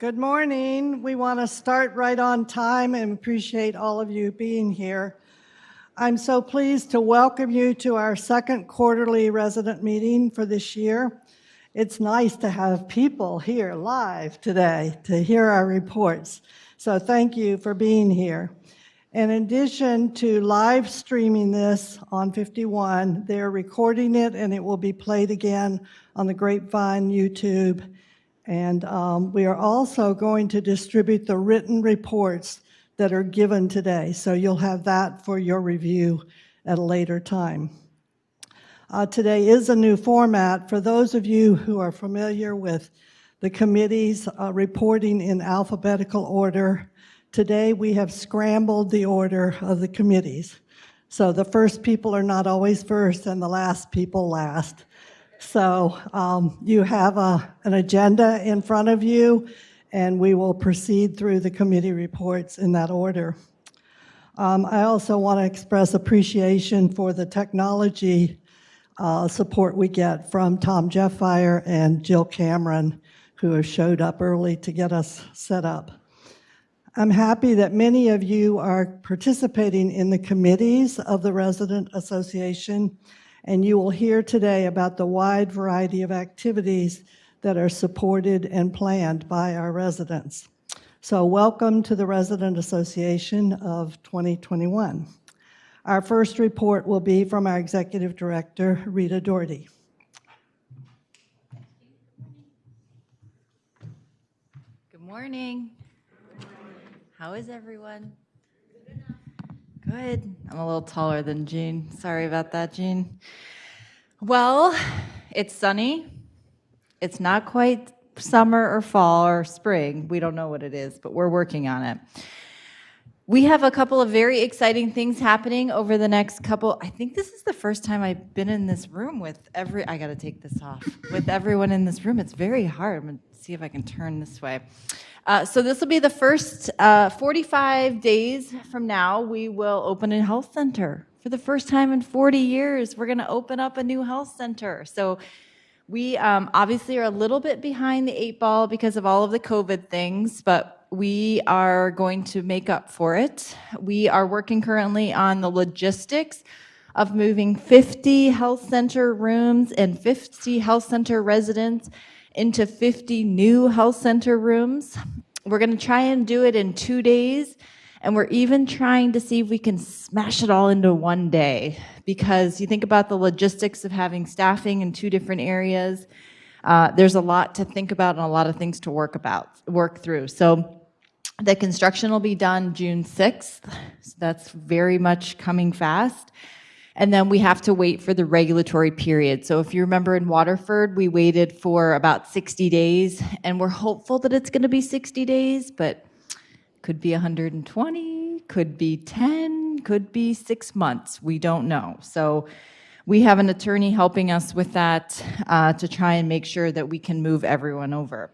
Good morning. We want to start right on time and appreciate all of you being here. I'm so pleased to welcome you to our second quarterly resident meeting for this year. It's nice to have people here live today to hear our reports. So thank you for being here. In addition to live streaming this on 51, they're recording it and it will be played again on the Grapevine YouTube. And we are also going to distribute the written reports that are given today. So you'll have that for your review at a later time. Today is a new format. For those of you who are familiar with the committees reporting in alphabetical order, today we have scrambled the order of the committees. So the first people are not always first and the last people last. So you have an agenda in front of you, and we will proceed through the committee reports in that order. I also want to express appreciation for the technology support we get from Tom Jeffire and Jill Cameron, who have showed up early to get us set up. I'm happy that many of you are participating in the committees of the Resident Association, and you will hear today about the wide variety of activities that are supported and planned by our residents. So welcome to the Resident Association of 2021. Our first report will be from our Executive Director, Rita Doherty. Good morning. How is everyone? Good. I'm a little taller than Jean. Sorry about that, Jean. Well, it's sunny. It's not quite summer or fall or spring. We don't know what it is, but we're working on it. We have a couple of very exciting things happening over the next couple. I think this is the first time I've been in this room with I got to take this off, with everyone in this room. It's very hard. I'm going to see if I can turn this way. So this will be the first 45 days from now, we will open a health center. For the first time in 40 years, we're going to open up a new health center. So we obviously are a little bit behind the 8 ball because of all of the COVID things, but we are going to make up for it. We are working currently on the logistics of moving 50 health center rooms and 50 health center residents into 50 new health center rooms. We're going to try and do it in 2 days, and we're even trying to see if we can smash it all into one day, because you think about the logistics of having staffing in 2 different areas. There's a lot to think about and a lot of things to work through. So the construction will be done June 6th, so that's very much coming fast. And then we have to wait for the regulatory period. So if you remember in Waterford, we waited for about 60 days, and we're hopeful that it's going to be 60 days, but could be 120, could be 10, could be 6 months. We don't know. So we have an attorney helping us with that to try and make sure that we can move everyone over.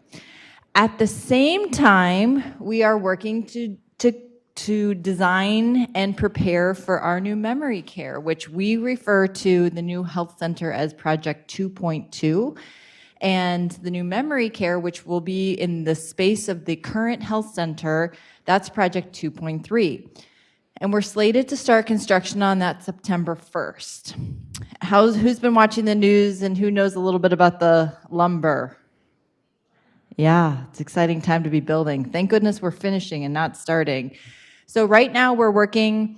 At the same time, we are working to design and prepare for our new memory care, which we refer to the new health center as Project 2.2, and the new memory care, which will be in the space of the current health center, that's Project 2.3. And we're slated to start construction on that September 1st. Who's been watching the news and who knows a little bit about the lumber? Yeah, it's an exciting time to be building. Thank goodness we're finishing and not starting. So right now we're working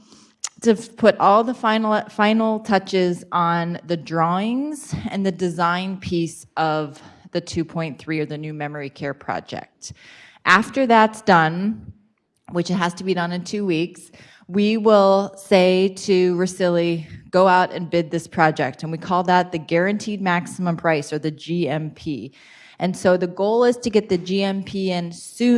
to put all the final touches on the drawings and the design piece of the 2.3 or the new memory care project. After that's done, which it has to be done in 2 weeks, we will say to Russilli, go out and bid this project. And we call that the guaranteed maximum price, or the GMP. And so the goal is to get the GMP in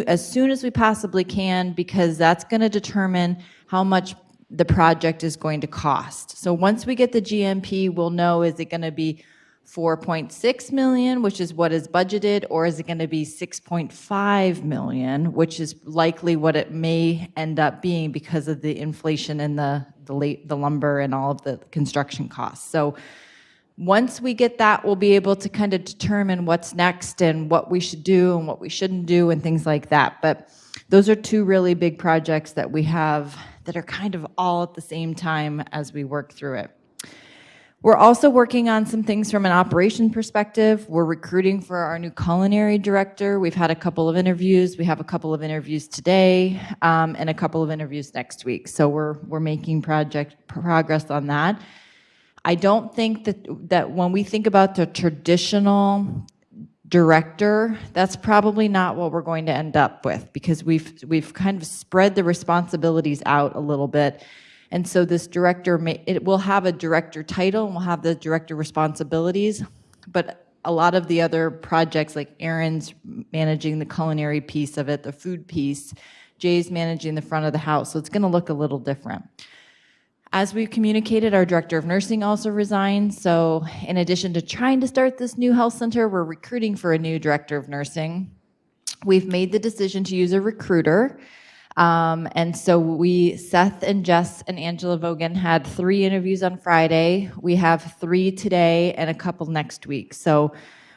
as soon as we possibly can, because that's going to determine how much the project is going to cost. So once we get the GMP, we'll know, is it going to be 4.6 million, which is what is budgeted, or is it going to be 6.5 million, which is likely what it may end up being because of the inflation in the lumber and all of the construction costs. So Once we get that, we'll be able to kind of determine what's next and what we should do and what we shouldn't do and things like that. But those are two really big projects that we have that are kind of all at the same time as we work through it. We're also working on some things from an operation perspective. We're recruiting for our new Culinary Director. We've had a couple of interviews. We have a couple of interviews today, and a couple of interviews next week. So we're making progress on that. I don't think that when we think about the traditional director, that's probably not what we're going to end up with, because we've kind of spread the responsibilities out a little bit. And so this director, it will have a director title and will have the director responsibilities, but a lot of the other projects, like Erin's managing the culinary piece of it, the food piece, Jay's managing the front of the house, so it's going to look a little different. As we've communicated, our director of nursing also resigned, so in addition to trying to start this new health center, we're recruiting for a new director of nursing. We've made the decision to use a recruiter. And so Seth and Jess and Angela Vogan had 3 interviews on Friday. We have 3 today and a couple next week. So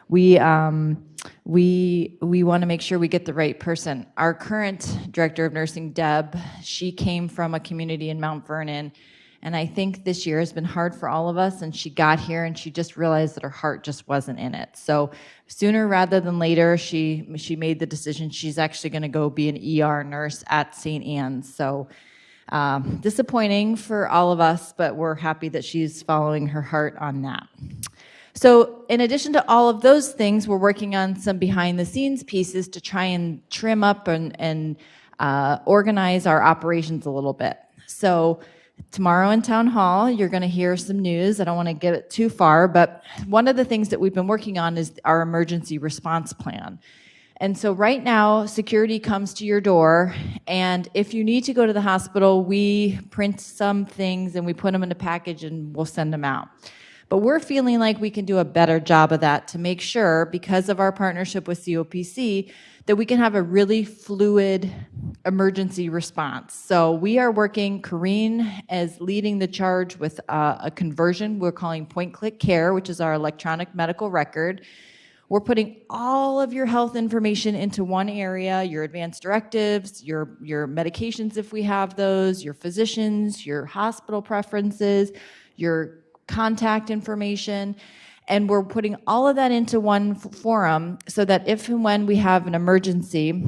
we want to make sure we get the right person. Our current director of nursing, Deb, she came from a community in Mount Vernon. And I think this year has been hard for all of us, and she got here and she just realized that her heart just wasn't in it. So sooner rather than later, she made the decision she's actually going to go be an ER nurse at St. Anne's. So disappointing for all of us, but we're happy that she's following her heart on that. So in addition to all of those things, we're working on some behind the scenes pieces to try and trim up and organize our operations a little bit. So tomorrow in Town Hall, you're going to hear some news. I don't want to get it too far, but one of the things that we've been working on is our emergency response plan. And so right now, security comes to your door, and if you need to go to the hospital, we print some things and we put them in a package and we'll send them out. But we're feeling like we can do a better job of that to make sure, because of our partnership with COPC, that we can have a really fluid emergency response. So we are working, Corrine is leading the charge with a conversion we're calling point-click care, which is our electronic medical record. We're putting all of your health information into one area, your advanced directives, your medications if we have those, your physicians, your hospital preferences, your contact information, and we're putting all of that into one forum so that if and when we have an emergency,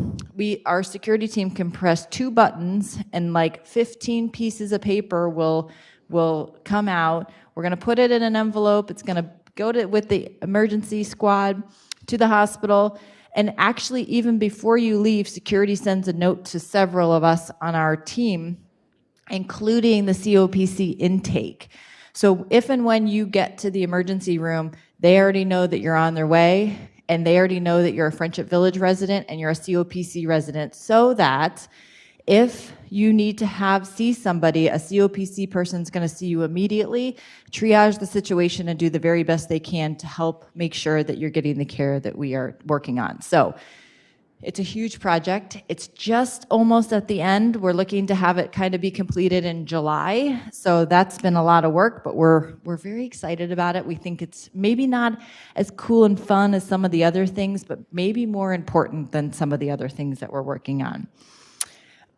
our security team can press 2 buttons and like 15 pieces of paper will come out. We're going to put it in an envelope. It's going to go with the emergency squad to the hospital. And actually, even before you leave, security sends a note to several of us on our team, including the COPC intake. So if and when you get to the emergency room, they already know that you're on their way, and they already know that you're a Friendship Village resident and you're a COPC resident, so that if you need to see somebody, a COPC person's going to see you immediately, triage the situation, and do the very best they can to help make sure that you're getting the care that we are working on. So it's a huge project. It's just almost at the end. We're looking to have it kind of be completed in July. So that's been a lot of work, but we're very excited about it. We think it's maybe not as cool and fun as some of the other things, but maybe more important than some of the other things that we're working on.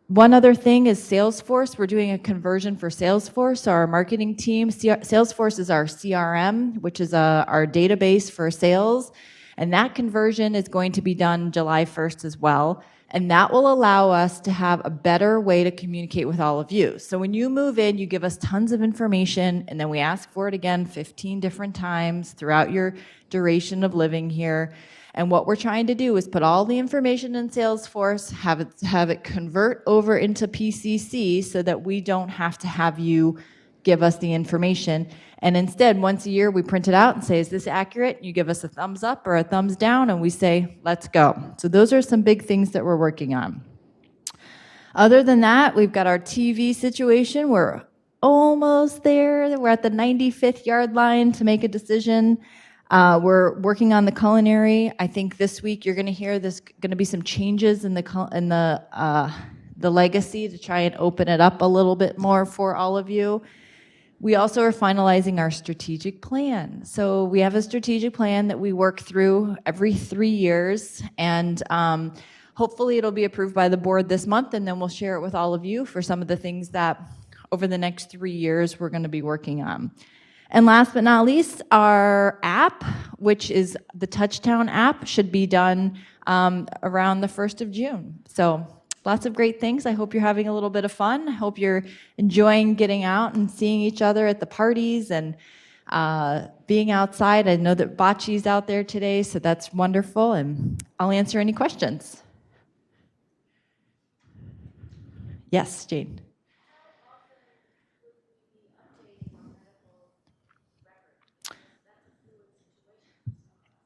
One other thing is Salesforce. We're doing a conversion for Salesforce, our marketing team. Salesforce is our CRM, which is our database for sales. And that conversion is going to be done July 1st as well. And that will allow us to have a better way to communicate with all of you. So when you move in, you give us tons of information, and then we ask for it again 15 different times throughout your duration of living here. And what we're trying to do is put all the information in Salesforce, have it convert over into PCC so that we don't have to have you give us the information. And instead, once a year, we print it out and say, is this accurate? You give us a thumbs up or a thumbs down, and we say, let's go. So those are some big things that we're working on. Other than that, we've got our TV situation. We're almost there. We're at the 95th yard line to make a decision. We're working on the culinary. I think this week you're going to hear there's going to be some changes in the legacy to try and open it up a little bit more for all of you. We also are finalizing our strategic plan. So we have a strategic plan that we work through every 3 years, and hopefully it'll be approved by the board this month, and then we'll share it with all of you for some of the things that over the next 3 years we're going to be working on. And last but not least, our app, which is the Touchtown app, should be done around the 1st of June. So lots of great things. I hope you're having a little bit of fun. I hope you're enjoying getting out and seeing each other at the parties and being outside. I know that Bocce's out there today, so that's wonderful, and I'll answer any questions. Yes, Jane.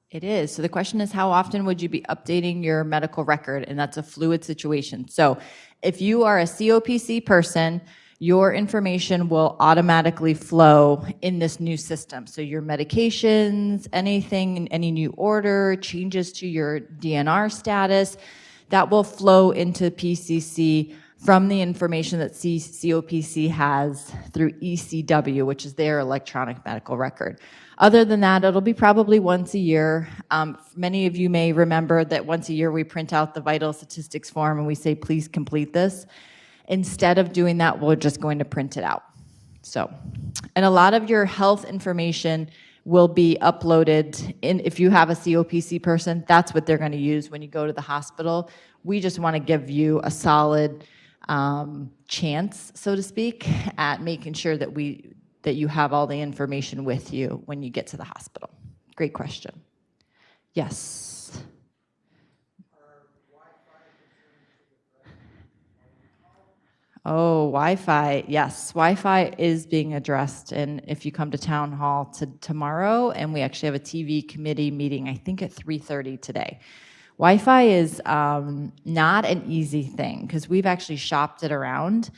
It is. So the question is, how often would you be updating your medical record? And that's a fluid situation. So if you are a COPC person, your information will automatically flow in this new system. So your medications, anything, any new order, changes to your DNR status, that will flow into PCC from the information that COPC has through ECW, which is their electronic medical record. Other than that, it'll be probably once a year. Many of you may remember that once a year we print out the vital statistics form and we say, please complete this. Instead of doing that, we're just going to print it out. So, and a lot of your health information will be uploaded in, if you have a COPC person, that's what they're going to use when you go to the hospital. We just want to give you a solid chance, so to speak, at making sure that you have all the information with you when you get to the hospital. Great question. Yes. Oh, Wi-Fi. Yes, Wi-Fi is being addressed. And if you come to town hall tomorrow, and we actually have a TV committee meeting, I think at 3:30 today. Wi-Fi is not an easy thing because we've actually shopped it around.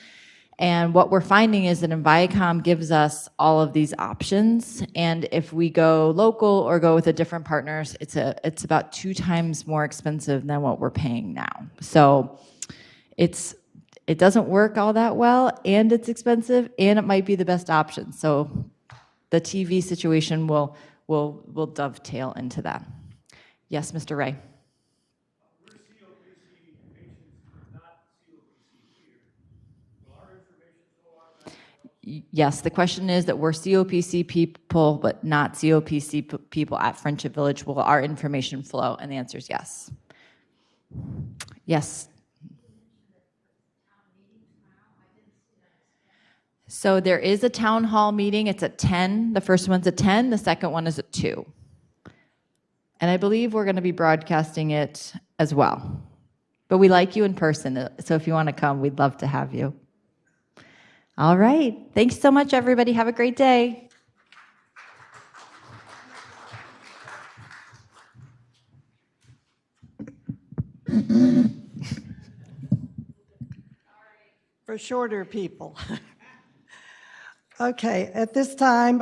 And what we're finding is that Viacom gives us all of these options, and if we go local or go with a different partners, it's about 2 times more expensive than what we're paying now. So it doesn't work all that well, and it's expensive, and it might be the best option. So the TV situation will dovetail into that. Yes, Mr. Ray. Yes, the question is that we're COPC people, but not COPC people at Friendship Village. Will our information flow? And the answer is yes. Yes. So there is a town hall meeting. It's at 10. The first one's at 10. The second one is at 2. And I believe we're going to be broadcasting it as well. But we like you in person. So if you want to come, we'd love to have you. All right. Thanks so much, everybody. Have a great day. For shorter people. Okay, at this time,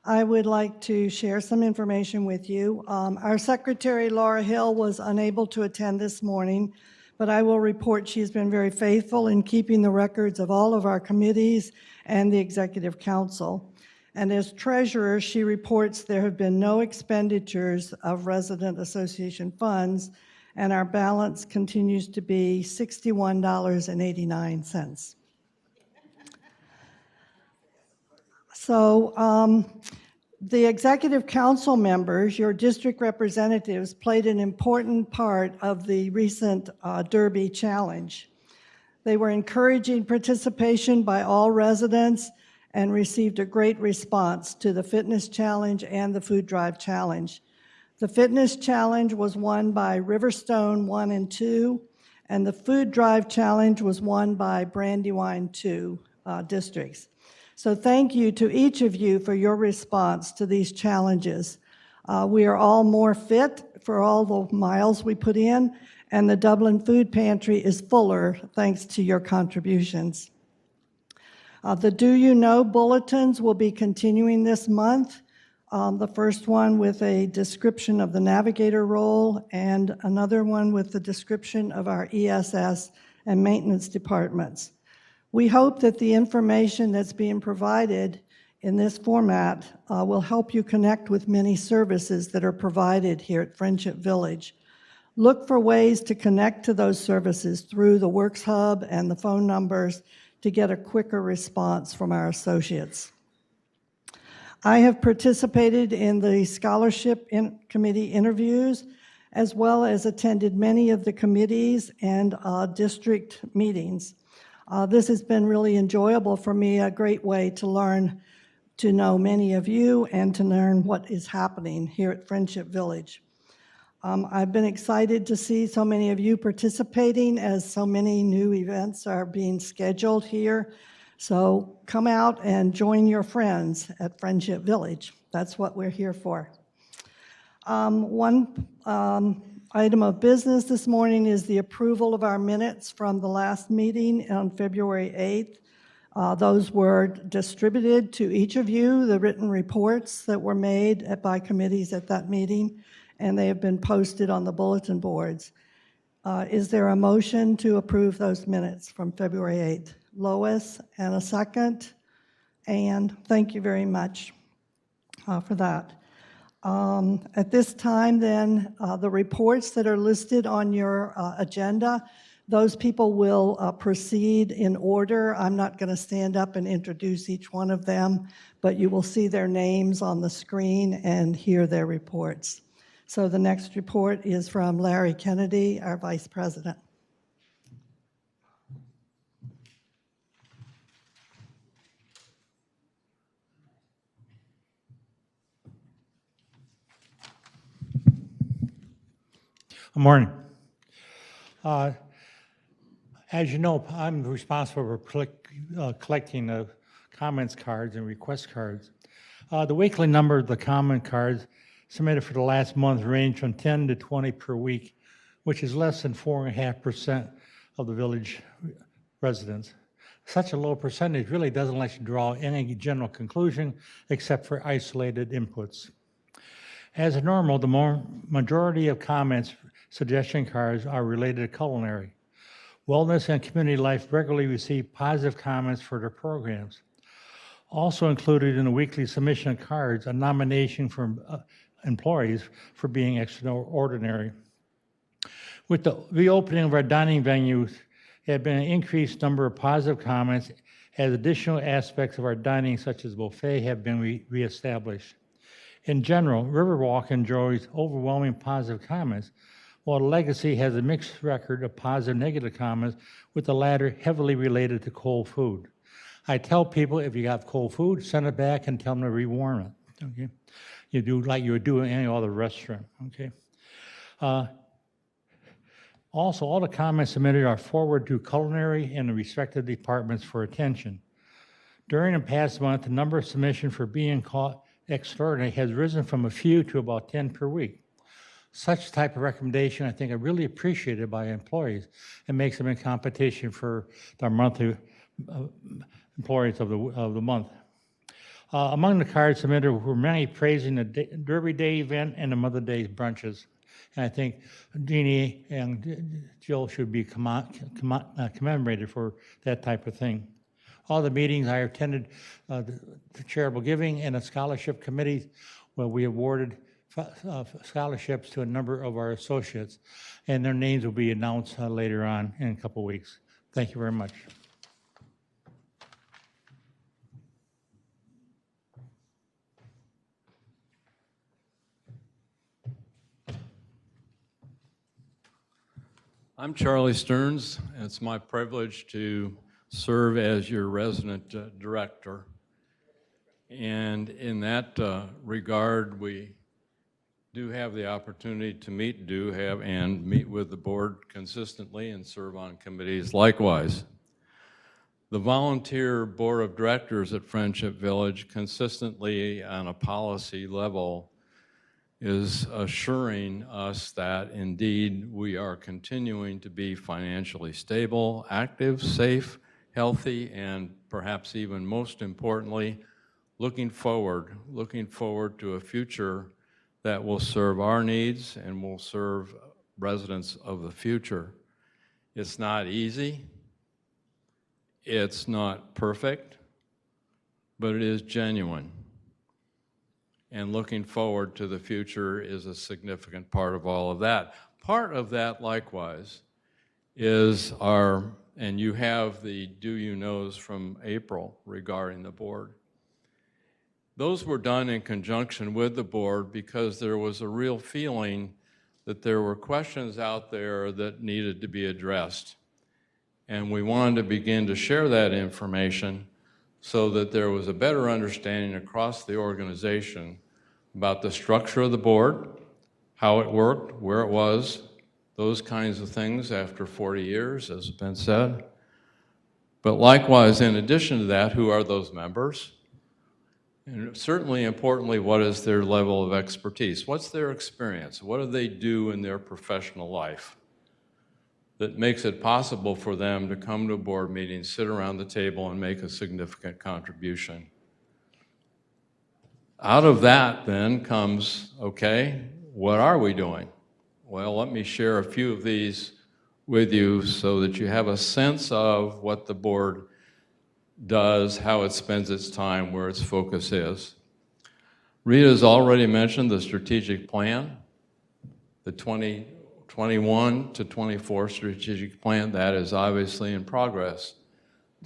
I would like to share some information with you. Our secretary, Laura Hill, was unable to attend this morning, but I will report she's been very faithful in keeping the records of all of our committees and the Executive Council. And as treasurer, she reports there have been no expenditures of resident association funds, and our balance continues to be $61.89. So the Executive Council members, your district representatives, played an important part of the recent Derby Challenge. They were encouraging participation by all residents and received a great response to the Fitness Challenge and the Food Drive Challenge. The Fitness Challenge was won by Riverstone 1 and 2, and the Food Drive Challenge was won by Brandywine 2 districts. So thank you to each of you for your response to these challenges. We are all more fit for all the miles we put in, and the Dublin Food Pantry is fuller thanks to your contributions. The Do You Know bulletins will be continuing this month. The first one with a description of the navigator role, and another one with the description of our ESS and maintenance departments. We hope that the information that's being provided in this format will help you connect with many services that are provided here at Friendship Village. Look for ways to connect to those services through the Works Hub and the phone numbers to get a quicker response from our associates. I have participated in the scholarship committee interviews, as well as attended many of the committees and district meetings. This has been really enjoyable for me, a great way to learn to know many of you and to learn what is happening here at Friendship Village. I've been excited to see so many of you participating as so many new events are being scheduled here. So come out and join your friends at Friendship Village. That's what we're here for. One item of business this morning is the approval of our minutes from the last meeting on February 8th. Those were distributed to each of you, the written reports that were made by committees at that meeting, and they have been posted on the bulletin boards. Is there a motion to approve those minutes from February 8th? Lois, and a second. And thank you very much for that. At this time, then, the reports that are listed on your agenda, those people will proceed in order. I'm not going to stand up and introduce each one of them, but you will see their names on the screen and hear their reports. So the next report is from Larry Kennedy, our Vice President. Good morning. As you know, I'm responsible for collecting the comments cards and request cards. The weekly number of the comment cards submitted for the last month range from 10 to 20 per week, which is less than 4.5% of the village residents. Such a low percentage really doesn't let you draw any general conclusion except for isolated inputs. As normal, the majority of comments suggestion cards are related to culinary. Wellness and community life regularly receive positive comments for their programs. Also included in the weekly submission of cards, a nomination from employees for being extraordinary. With the reopening of our dining venues, there have been an increased number of positive comments as additional aspects of our dining, such as buffet, have been reestablished. In general, Riverwalk enjoys overwhelming positive comments, while Legacy has a mixed record of positive and negative comments, with the latter heavily related to cold food. I tell people if you have cold food, send it back and tell them to rewarm it. Okay, you do like you would do in any other restaurant. Okay. Also, all the comments submitted are forwarded to culinary and the respective departments for attention. During the past month, the number of submissions for being caught extraordinary has risen from a few to about 10 per week. Such type of recommendation, I think, are really appreciated by employees and makes them in competition for their monthly employees of the month. Among the cards submitted were many praising the Derby Day event and the Mother Day brunches. And I think Jeannie and Jill should be commemorated for that type of thing. All the meetings I attended, the charitable giving and the scholarship committees, where we awarded scholarships to a number of our associates, and their names will be announced later on in a couple of weeks. Thank you very much. I'm Charlie Stearns, and it's my privilege to serve as your resident director. And in that regard, we do have the opportunity to meet with the board consistently and serve on committees likewise. The volunteer board of directors at Friendship Village consistently on a policy level is assuring us that indeed we are continuing to be financially stable, active, safe, healthy, and perhaps even most importantly, looking forward to a future that will serve our needs and will serve residents of the future. It's not easy. It's not perfect, but it is genuine. And looking forward to the future is a significant part of all of that. Part of that, likewise, is and you have the do you knows from April regarding the board. Those were done in conjunction with the board because there was a real feeling that there were questions out there that needed to be addressed. And we wanted to begin to share that information so that there was a better understanding across the organization about the structure of the board, how it worked, where it was, those kinds of things after 40 years, as has been said. But likewise, in addition to that, who are those members? And certainly, importantly, what is their level of expertise? What's their experience? What do they do in their professional life that makes it possible for them to come to a board meeting, sit around the table, and make a significant contribution? Out of that, then, comes, okay, what are we doing? Well, let me share a few of these with you so that you have a sense of what the board does, how it spends its time, where its focus is. Rita has already mentioned the strategic plan, the 2021 to 24 strategic plan. That is obviously in progress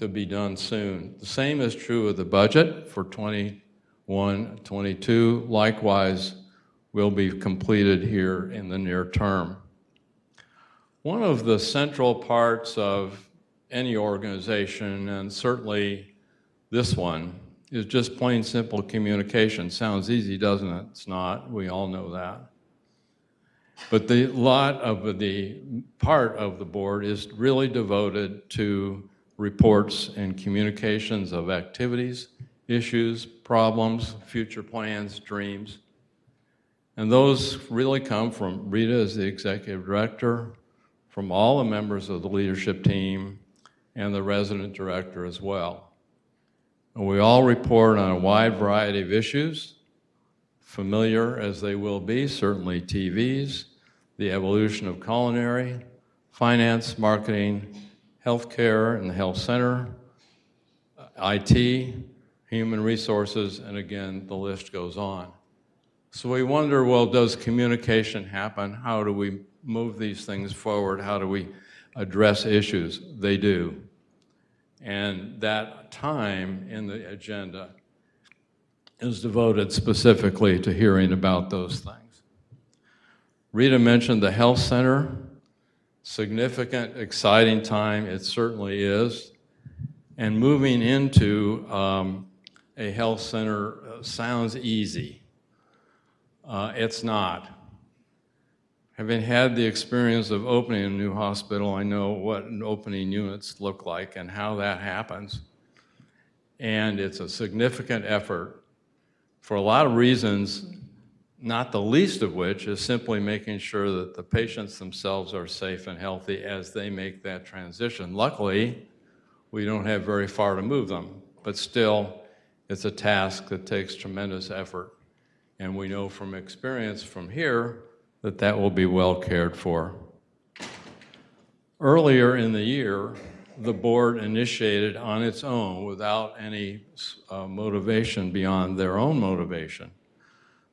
to be done soon. The same is true of the budget for 21-22. Likewise, will be completed here in the near term. One of the central parts of any organization, and certainly this one, is just plain simple communication. Sounds easy, doesn't it? It's not. We all know that. But the part of the board is really devoted to reports and communications of activities, issues, problems, future plans, dreams. And those really come from Rita as the executive director, from all the members of the leadership team, and the resident director as well. And we all report on a wide variety of issues, familiar as they will be, certainly TVs, the evolution of culinary, finance, marketing, healthcare and the health center, IT, human resources, and again, the list goes on. So we wonder, well, does communication happen? How do we move these things forward? How do we address issues? They do. And that time in the agenda is devoted specifically to hearing about those things. Rita mentioned the health center. Significant, exciting time, it certainly is. And moving into a health center sounds easy. It's not. Having had the experience of opening a new hospital, I know what opening units look like and how that happens. And it's a significant effort for a lot of reasons, not the least of which is simply making sure that the patients themselves are safe and healthy as they make that transition. Luckily, we don't have very far to move them, but still, it's a task that takes tremendous effort. And we know from experience from here that that will be well cared for. Earlier in the year, the board initiated on its own, without any motivation beyond their own motivation,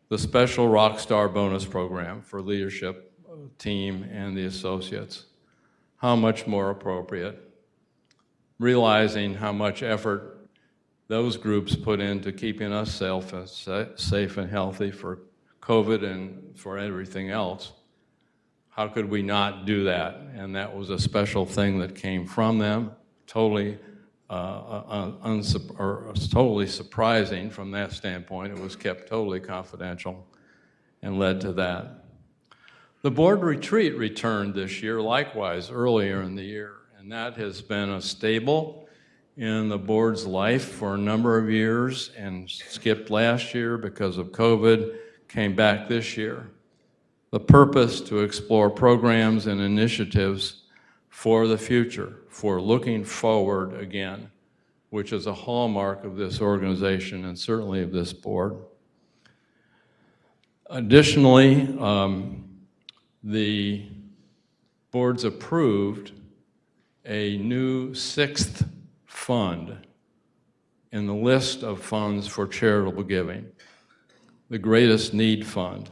the special Rockstar Bonus Program for leadership team and the associates. How much more appropriate, realizing how much effort those groups put into keeping us safe and healthy for COVID and for everything else. How could we not do that? And that was a special thing that came from them, totally surprising from that standpoint. It was kept totally confidential and led to that. The board retreat returned this year, likewise, earlier in the year, and that has been a staple in the board's life for a number of years and skipped last year because of COVID, came back this year. The purpose to explore programs and initiatives for the future, for looking forward again, which is a hallmark of this organization and certainly of this board. Additionally, the board's approved a new 6th fund in the list of funds for charitable giving, the Greatest Need Fund.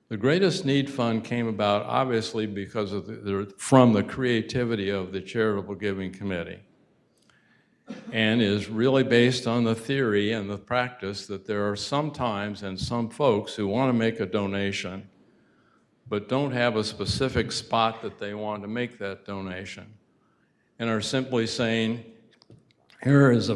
The Greatest Need Fund came about obviously because of from the creativity of the Charitable Giving Committee, and is really based on the theory and the practice that there are some times and some folks who want to make a donation but don't have a specific spot that they want to make that donation, and are simply saying, here is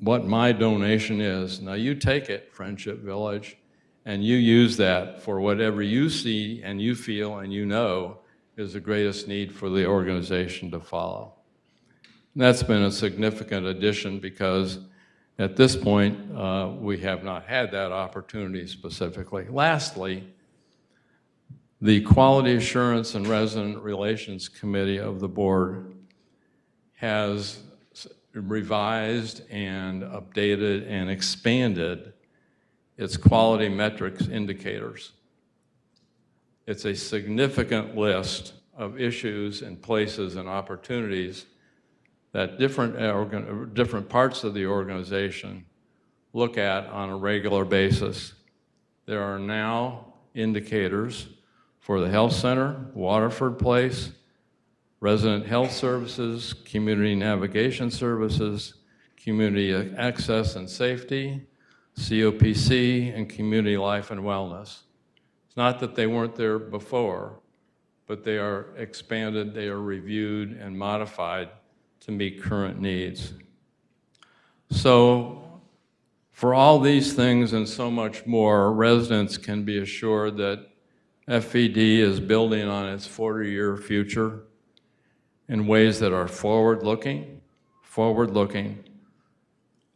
what my donation is. Now you take it, Friendship Village, and you use that for whatever you see and you feel and you know is the greatest need for the organization to follow. And that's been a significant addition because at this point, we have not had that opportunity specifically. Lastly, the Quality Assurance and Resident Relations Committee of the board has revised and updated and expanded its quality metrics indicators. It's a significant list of issues and places and opportunities that different parts of the organization look at on a regular basis. There are now indicators for the health center, Waterford Place, resident health services, community navigation services, community access and safety, COPC, and community life and wellness. It's not that they weren't there before, but they are expanded, they are reviewed and modified to meet current needs. So for all these things and so much more, residents can be assured that FVD is building on its 40-year future in ways that are forward-looking,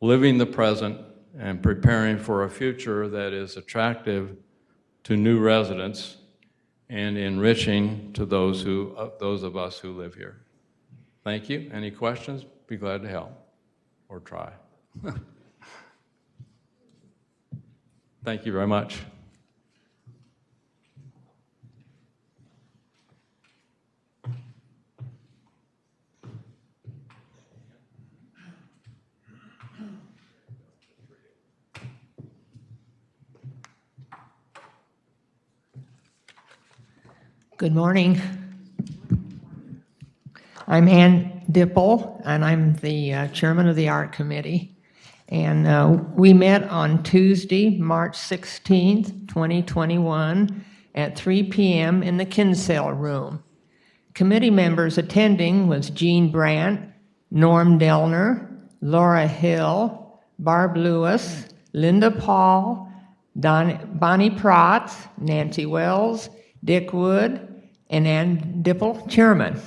living the present, and preparing for a future that is attractive to new residents and enriching to those of us who live here. Thank you. Any questions? Be glad to help or try. Thank you very much. Good morning. I'm Ann Dipple, and I'm the chairman of the Art Committee. And we met on Tuesday, March 16th, 2021, at 3 p.m. in the Kinsale Room. Committee members attending was Jean Brandt, Norm Dellner, Laura Hill, Barb Lewis, Linda Paul, Bonnie Protz, Nancy Wells, Dick Wood, and Ann Dipple, chairman.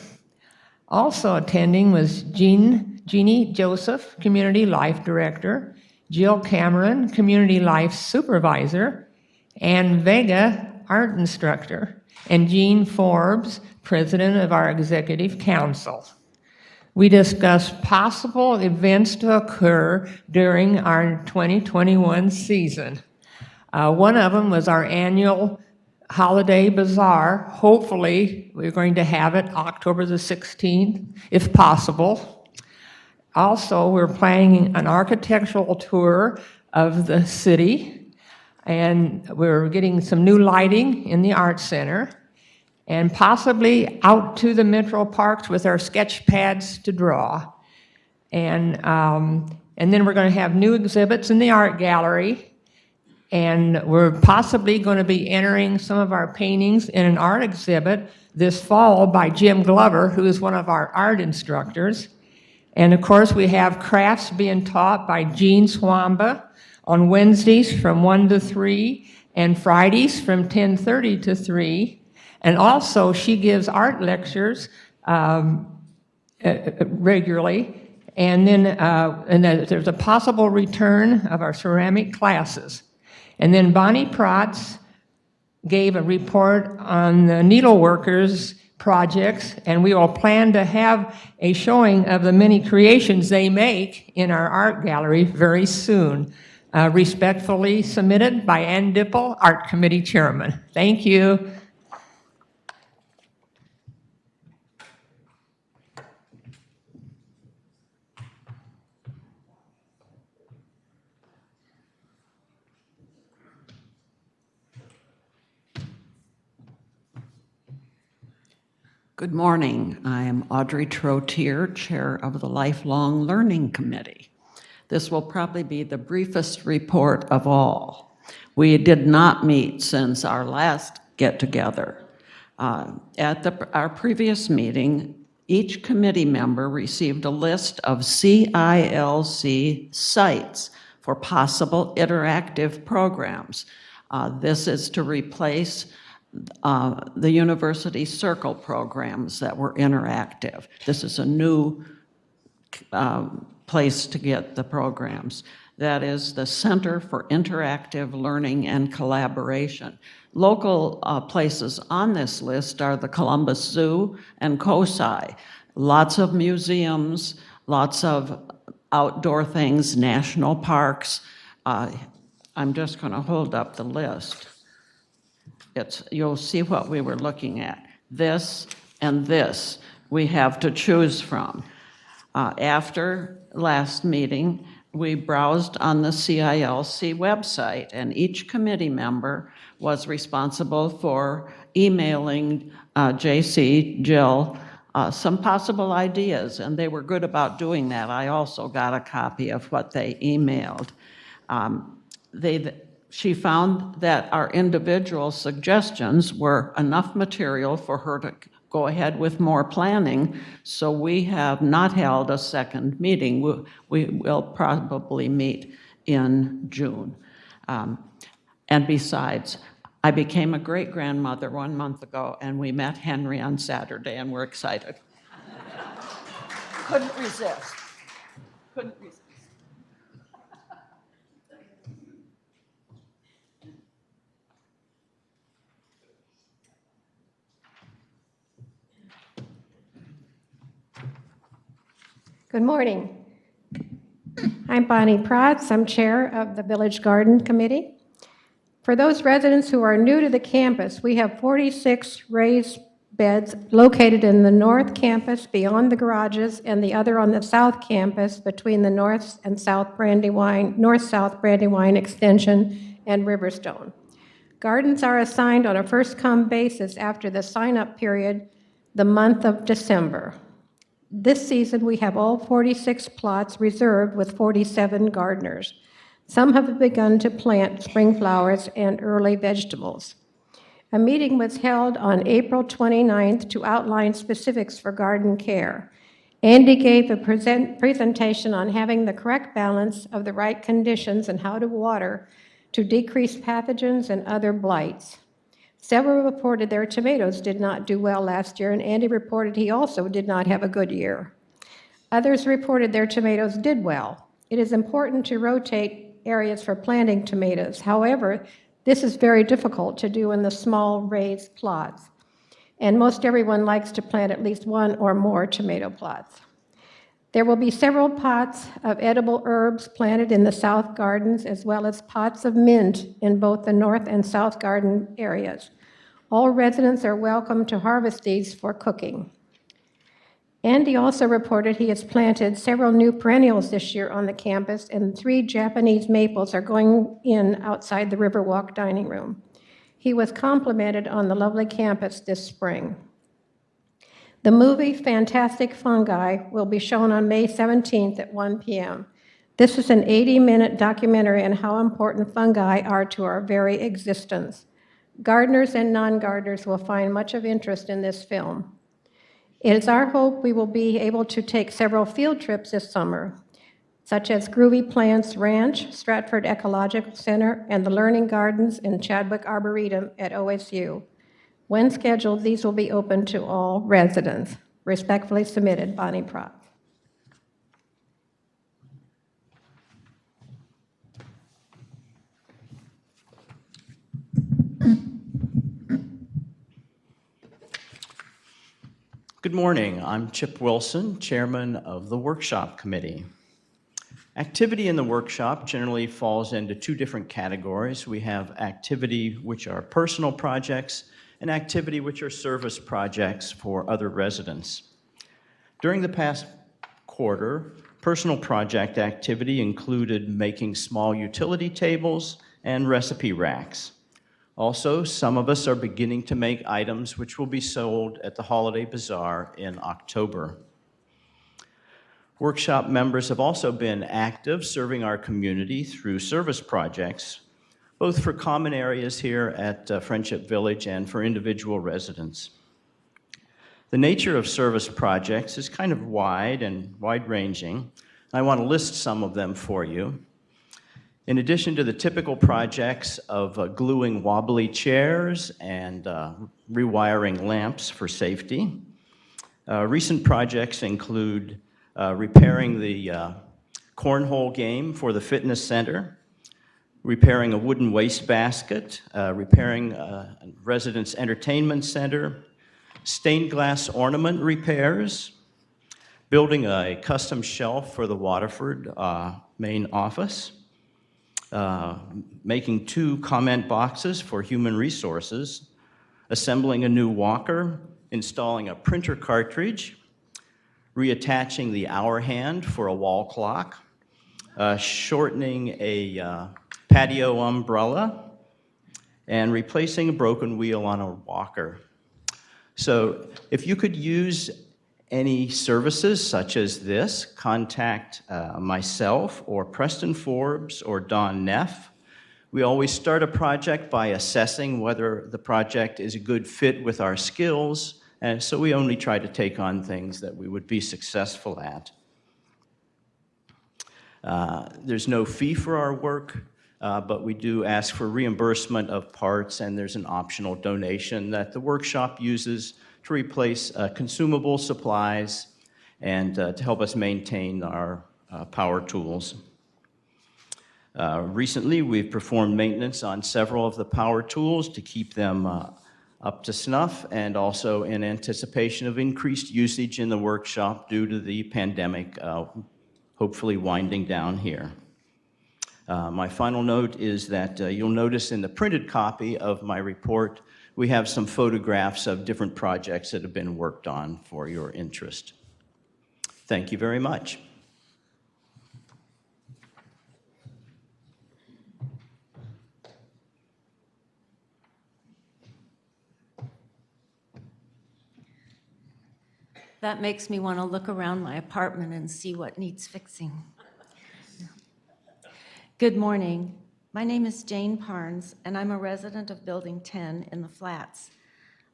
Also attending was Jeannie Joseph, Community Life Director, Jill Cameron, Community Life Supervisor, Ann Vega, Art Instructor, and Jean Forbes, President of our Executive Council. We discussed possible events to occur during our 2021 season. One of them was our annual Holiday Bazaar. Hopefully, we're going to have it October the 16th, if possible. Also, we're planning an architectural tour of the city, and we're getting some new lighting in the Art Center, and possibly out to the Metro Parks with our sketch pads to draw. And then we're going to have new exhibits in the art gallery. And we're possibly going to be entering some of our paintings in an art exhibit this fall by Jim Glover, who is one of our art instructors. And of course, we have crafts being taught by Jean Swamba on Wednesdays from 1 to 3 and Fridays from 10:30 to 3. And also, she gives art lectures regularly. And then there's a possible return of our ceramic classes. And then Bonnie Protz gave a report on the needleworkers projects, and we will plan to have a showing of the many creations they make in our art gallery very soon. Respectfully submitted by Ann Dipple, Art Committee Chairman. Thank you. Good morning. I am Audrey Trotier, Chair of the Lifelong Learning Committee. This will probably be the briefest report of all. We did not meet since our last get-together. At our previous meeting, each committee member received a list of CILC sites for possible interactive programs. This is to replace the University Circle programs that were interactive. This is a new place to get the programs. That is the Center for Interactive Learning and Collaboration. Local places on this list are the Columbus Zoo and COSI. Lots of museums, lots of outdoor things, national parks. I'm just going to hold up the list. You'll see what we were looking at. This and this we have to choose from. After last meeting, we browsed on the CILC website, and each committee member was responsible for emailing JC, Jill, some possible ideas, and they were good about doing that. I also got a copy of what they emailed. She found that our individual suggestions were enough material for her to go ahead with more planning, so we have not held a second meeting. We will probably meet in June. And besides, I became a great-grandmother 1 month ago, and we met Henry on Saturday, and we're excited. Couldn't resist. Couldn't resist. Good morning. I'm Bonnie Protz. I'm chair of the Village Garden Committee. For those residents who are new to the campus, we have 46 raised beds located in the north campus beyond the garages and the other on the south campus between the north and south north-south Brandywine extension and Riverstone. Gardens are assigned on a first-come basis after the sign-up period, the month of December. This season, we have all 46 plots reserved with 47 gardeners. Some have begun to plant spring flowers and early vegetables. A meeting was held on April 29th to outline specifics for garden care. Andy gave a presentation on having the correct balance of the right conditions and how to water to decrease pathogens and other blights. Several reported their tomatoes did not do well last year, and Andy reported he also did not have a good year. Others reported their tomatoes did well. It is important to rotate areas for planting tomatoes. However, this is very difficult to do in the small raised plots, and most everyone likes to plant at least one or more tomato plots. There will be several pots of edible herbs planted in the south gardens, as well as pots of mint in both the north and south garden areas. All residents are welcome to harvest these for cooking. Andy also reported he has planted several new perennials this year on the campus, and 3 Japanese maples are going in outside the Riverwalk dining room. He was complimented on the lovely campus this spring. The movie Fantastic Fungi will be shown on May 17th at 1 p.m. This is an 80-minute documentary on how important fungi are to our very existence. Gardeners and non-gardeners will find much of interest in this film. It is our hope we will be able to take several field trips this summer, such as Groovy Plants Ranch, Stratford Ecological Center, and the Learning Gardens in Chadwick Arboretum at OSU. When scheduled, these will be open to all residents. Respectfully submitted, Bonnie Protz. Good morning. I'm Chip Wilson, chairman of the Workshop Committee. Activity in the workshop generally falls into 2 different categories. We have activity which are personal projects and activity which are service projects for other residents. During the past quarter, personal project activity included making small utility tables and recipe racks. Also, some of us are beginning to make items which will be sold at the Holiday Bazaar in October. Workshop members have also been active serving our community through service projects, both for common areas here at Friendship Village and for individual residents. The nature of service projects is kind of wide and wide-ranging. I want to list some of them for you. In addition to the typical projects of gluing wobbly chairs and rewiring lamps for safety, recent projects include repairing the cornhole game for the fitness center, repairing a wooden wastebasket, repairing a residents' entertainment center, stained glass ornament repairs, building a custom shelf for the Waterford main office, making 2 comment boxes for human resources, assembling a new walker, installing a printer cartridge, reattaching the hour hand for a wall clock, shortening a patio umbrella, and replacing a broken wheel on a walker. So if you could use any services such as this, contact myself or Preston Forbes or Don Neff. We always start a project by assessing whether the project is a good fit with our skills, and so we only try to take on things that we would be successful at. There's no fee for our work, but we do ask for reimbursement of parts, and there's an optional donation that the workshop uses to replace consumable supplies and to help us maintain our power tools. Recently, we've performed maintenance on several of the power tools to keep them up to snuff, and also in anticipation of increased usage in the workshop due to the pandemic hopefully winding down here. My final note is that you'll notice in the printed copy of my report, we have some photographs of different projects that have been worked on for your interest. Thank you very much. That makes me want to look around my apartment and see what needs fixing. Good morning. My name is Jane Parnes, and I'm a resident of Building 10 in the Flats.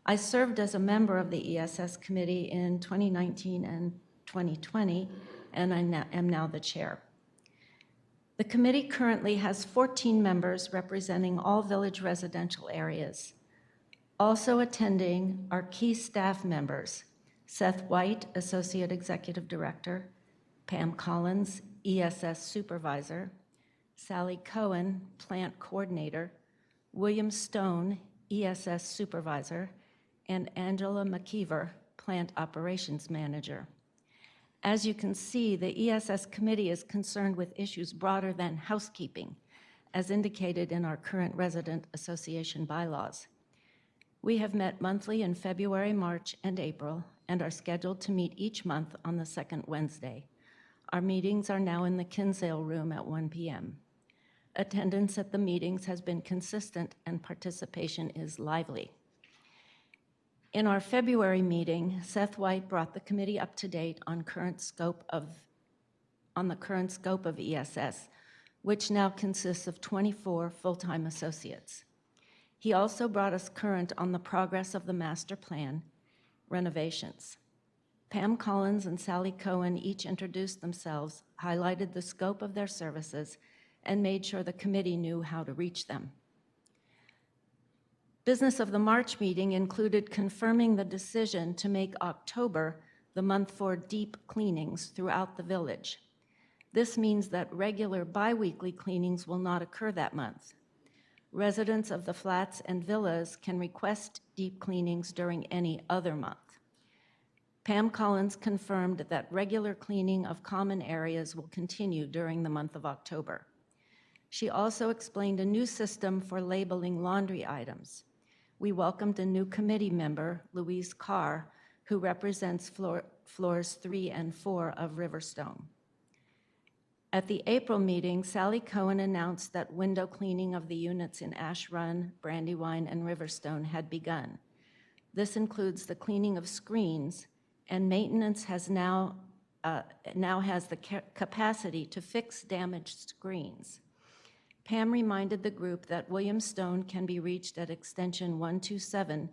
I served as a member of the ESS Committee in 2019 and 2020, and I am now the chair. The committee currently has 14 members representing all village residential areas. Also attending are key staff members: Seth White, Associate Executive Director; Pam Collins, ESS Supervisor; Sally Cohen, Plant Coordinator; William Stone, ESS Supervisor; and Angela McKeever, Plant Operations Manager. As you can see, the ESS Committee is concerned with issues broader than housekeeping, as indicated in our current resident association bylaws. We have met monthly in February, March, and April, and are scheduled to meet each month on the second Wednesday. Our meetings are now in the Kinsale Room at 1 p.m. Attendance at the meetings has been consistent and participation is lively. In our February meeting, Seth White brought the committee up to date on the current scope of ESS, which now consists of 24 full-time associates. He also brought us current on the progress of the master plan renovations. Pam Collins and Sally Cohen each introduced themselves, highlighted the scope of their services, and made sure the committee knew how to reach them. Business of the March meeting included confirming the decision to make October the month for deep cleanings throughout the village. This means that regular bi-weekly cleanings will not occur that month. Residents of the flats and villas can request deep cleanings during any other month. Pam Collins confirmed that regular cleaning of common areas will continue during the month of October. She also explained a new system for labeling laundry items. We welcomed a new committee member, Louise Carr, who represents floors 3 and 4 of Riverstone. At the April meeting, Sally Cohen announced that window cleaning of the units in Ash Run, Brandywine, and Riverstone had begun. This includes the cleaning of screens, and maintenance has now has the capacity to fix damaged screens. Pam reminded the group that William Stone can be reached at extension 127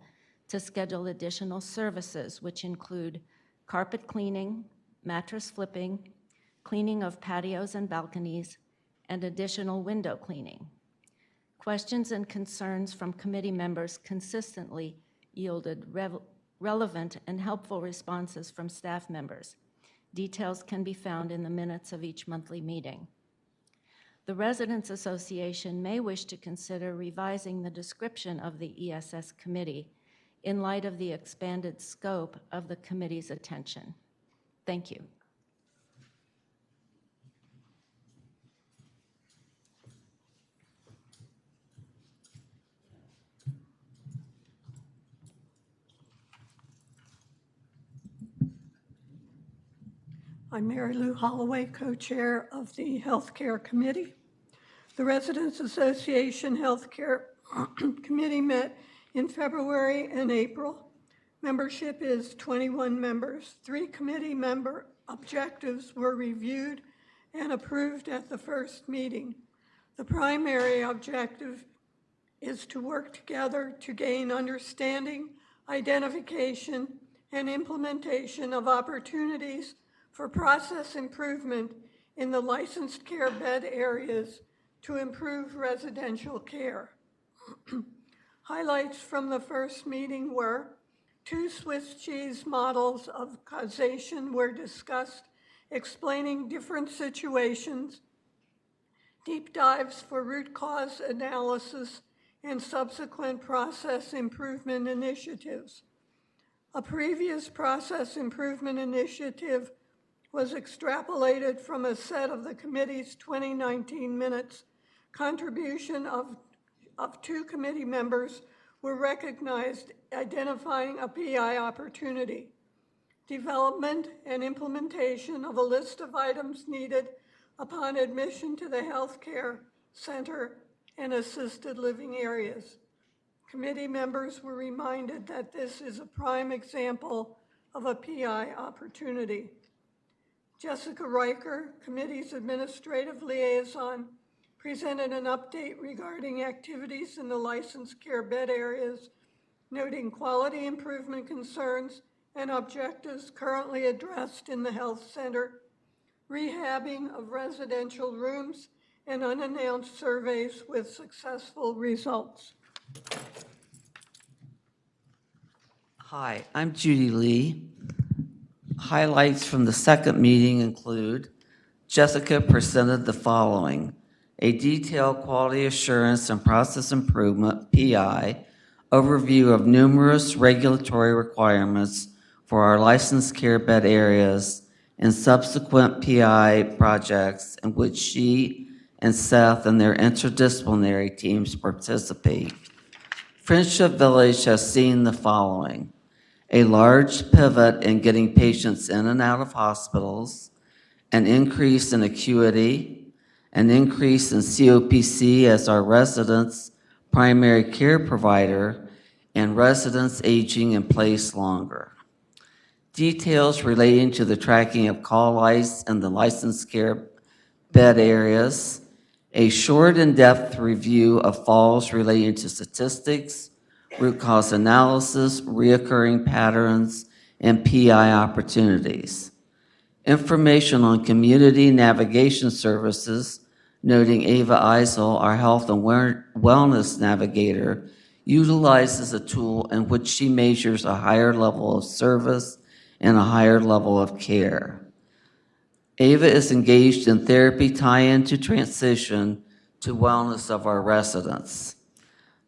to schedule additional services, which include carpet cleaning, mattress flipping, cleaning of patios and balconies, and additional window cleaning. Questions and concerns from committee members consistently yielded relevant and helpful responses from staff members. Details can be found in the minutes of each monthly meeting. The Residents Association may wish to consider revising the description of the ESS Committee in light of the expanded scope of the committee's attention. Thank you. I'm Mary Lou Holloway, co-chair of the Healthcare Committee. The Residents Association Healthcare Committee met in February and April. Membership is 21 members. 3 committee member objectives were reviewed and approved at the first meeting. The primary objective is to work together to gain understanding, identification, and implementation of opportunities for process improvement in the licensed care bed areas to improve residential care. Highlights from the first meeting were 2 Swiss cheese models of causation were discussed, explaining different situations, deep dives for root cause analysis, and subsequent process improvement initiatives. A previous process improvement initiative was extrapolated from a set of the committee's 2019 minutes. Contribution of 2 committee members were recognized, identifying a PI opportunity. Development and implementation of a list of items needed upon admission to the healthcare center and assisted living areas. Committee members were reminded that this is a prime example of a PI opportunity. Jessica Riker, committee's administrative liaison, presented an update regarding activities in the licensed care bed areas, noting quality improvement concerns and objectives currently addressed in the health center, rehabbing of residential rooms, and unannounced surveys with successful results. Hi, I'm Judy Lee. Highlights from the second meeting include Jessica presented the following: a detailed quality assurance and process improvement, PI, overview of numerous regulatory requirements for our licensed care bed areas and subsequent PI projects in which she and Seth and their interdisciplinary teams participate. Friendship Village has seen the following: a large pivot in getting patients in and out of hospitals, an increase in acuity, an increase in COPC as our residents' primary care provider, and residents aging in place longer. Details relating to the tracking of call lights in the licensed care bed areas, a short in-depth review of falls relating to statistics, root cause analysis, reoccurring patterns, and PI opportunities. Information on community navigation services, noting Ava Eisel, our health and wellness navigator, utilizes a tool in which she measures a higher level of service and a higher level of care. Ava is engaged in therapy tie-in to transition to wellness of our residents.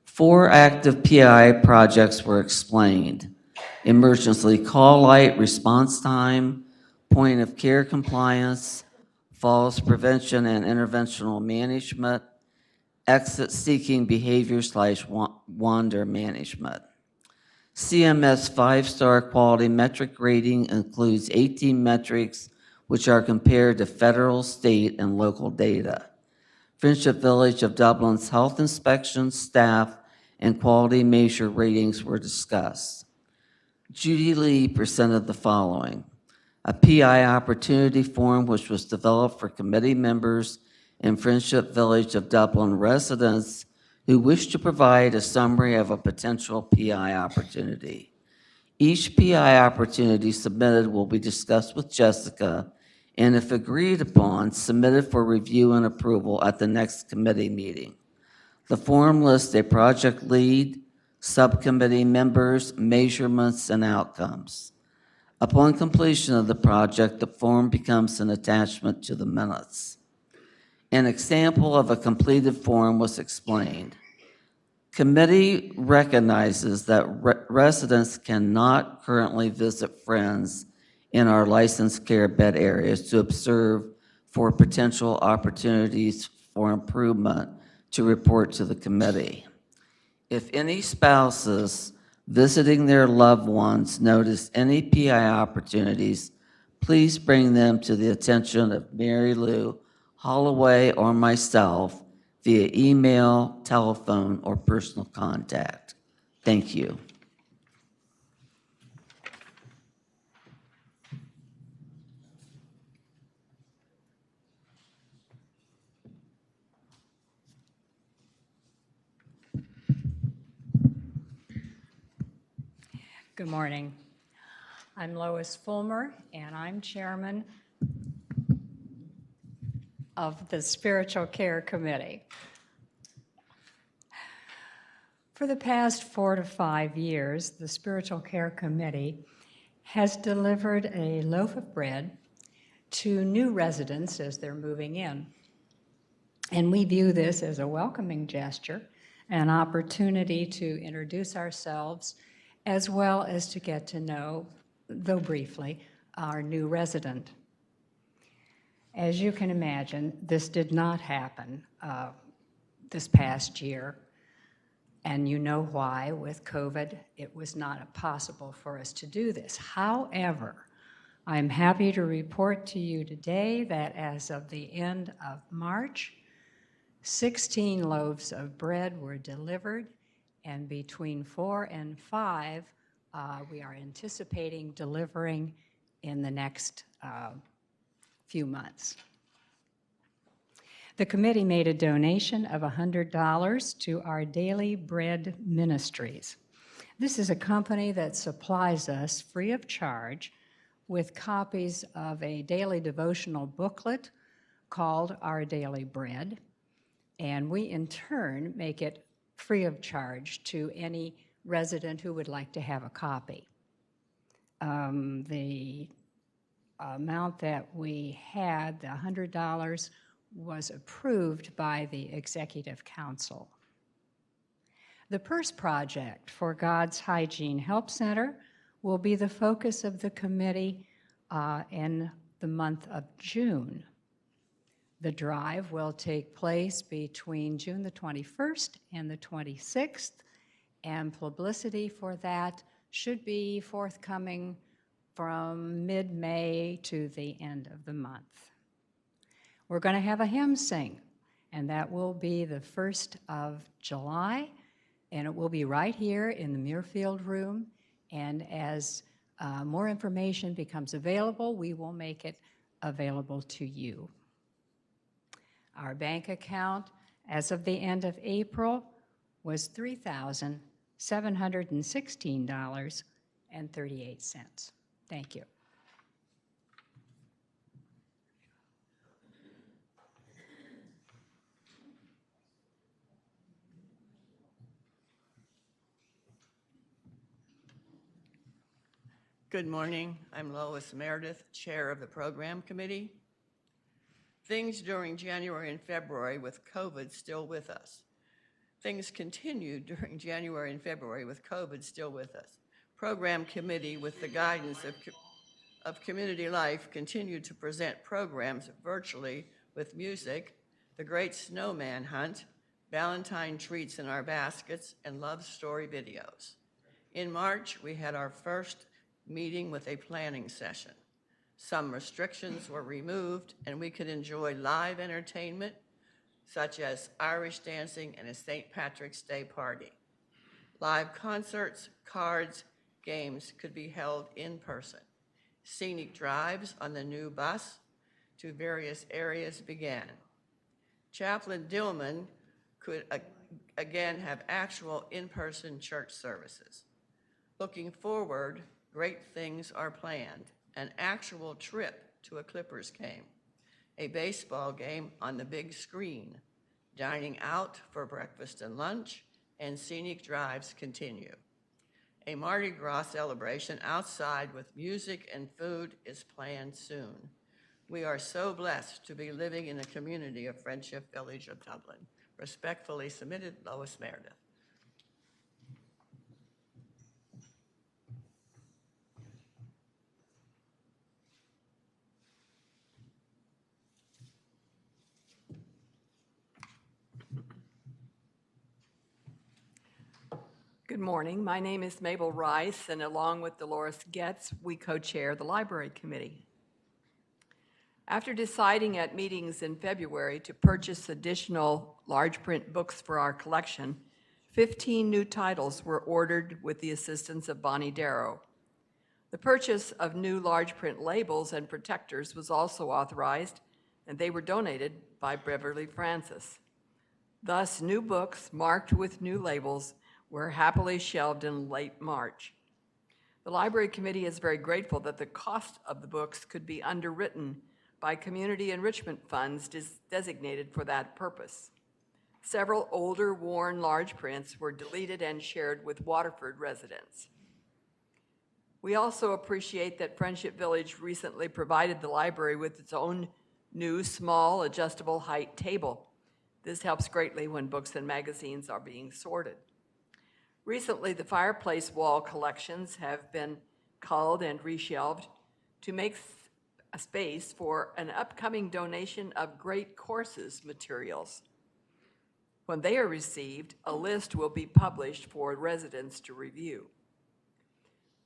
4 active PI projects were explained: emergency call light response time, point of care compliance, falls prevention and interventional management, exit seeking behavior / wander management. CMS 5-star quality metric rating includes 18 metrics which are compared to federal, state, and local data. Friendship Village of Dublin's health inspections, staff, and quality measure ratings were discussed. Judy Lee presented the following: a PI opportunity form which was developed for committee members and Friendship Village of Dublin residents who wish to provide a summary of a potential PI opportunity. Each PI opportunity submitted will be discussed with Jessica, and if agreed upon, submitted for review and approval at the next committee meeting. The form lists a project lead, subcommittee members, measurements, and outcomes. Upon completion of the project, the form becomes an attachment to the minutes. An example of a completed form was explained. Committee recognizes that residents cannot currently visit friends in our licensed care bed areas to observe for potential opportunities for improvement to report to the committee. If any spouses visiting their loved ones notice any PI opportunities, please bring them to the attention of Mary Lou Holloway or myself via email, telephone, or personal contact. Thank you. Good morning. I'm Lois Fulmer, and I'm chairman of the Spiritual Care Committee. For the past 4 to 5 years, the Spiritual Care Committee has delivered a loaf of bread to new residents as they're moving in. And we view this as a welcoming gesture, an opportunity to introduce ourselves, as well as to get to know, though briefly, our new resident. As you can imagine, this did not happen this past year, and you know why. With COVID, it was not possible for us to do this. However, I'm happy to report to you today that as of the end of March, 16 loaves of bread were delivered, and between 4 and 5, we are anticipating delivering in the next few months. The committee made a donation of $100 to Our Daily Bread Ministries. This is a company that supplies us free of charge with copies of a daily devotional booklet called Our Daily Bread, and we in turn make it free of charge to any resident who would like to have a copy. The amount that we had, the $100, was approved by the Executive Council. The Purse Project for God's Hygiene Help Center will be the focus of the committee in the month of June. The drive will take place between June the 21st and the 26th, and publicity for that should be forthcoming from mid-May to the end of the month. We're going to have a hymn sing, and that will be the 1st of July, and it will be right here in the Muirfield Room, and as more information becomes available, we will make it available to you. Our bank account, as of the end of April, was $3,716.38. Thank you. Good morning. I'm Lois Meredith, Chair of the Program Committee. Things during January and February with COVID still with us. Things continued during January and February with COVID still with us. Program Committee, with the guidance of Community Life, continued to present programs virtually with music, the Great Snowman Hunt, Valentine treats in our baskets, and love story videos. In March, we had our first meeting with a planning session. Some restrictions were removed, and we could enjoy live entertainment, such as Irish dancing and a St. Patrick's Day party. Live concerts, cards, games could be held in person. Scenic drives on the new bus to various areas began. Chaplain Dillman could again have actual in-person church services. Looking forward, great things are planned. An actual trip to a Clippers game, a baseball game on the big screen, dining out for breakfast and lunch, and scenic drives continue. A Mardi Gras celebration outside with music and food is planned soon. We are so blessed to be living in a community of Friendship Village of Dublin. Respectfully submitted, Lois Meredith. Good morning. My name is Mabel Rice, and along with Dolores Getz, we co-chair the Library Committee. After deciding at meetings in February to purchase additional large print books for our collection, 15 new titles were ordered with the assistance of Bonnie Darrow. The purchase of new large print labels and protectors was also authorized, and they were donated by Beverly Francis. Thus, new books marked with new labels were happily shelved in late March. The Library Committee is very grateful that the cost of the books could be underwritten by community enrichment funds designated for that purpose. Several older, worn large prints were deleted and shared with Waterford residents. We also appreciate that Friendship Village recently provided the library with its own new small adjustable height table. This helps greatly when books and magazines are being sorted. Recently, the fireplace wall collections have been culled and reshelved to make a space for an upcoming donation of great courses materials. When they are received, a list will be published for residents to review.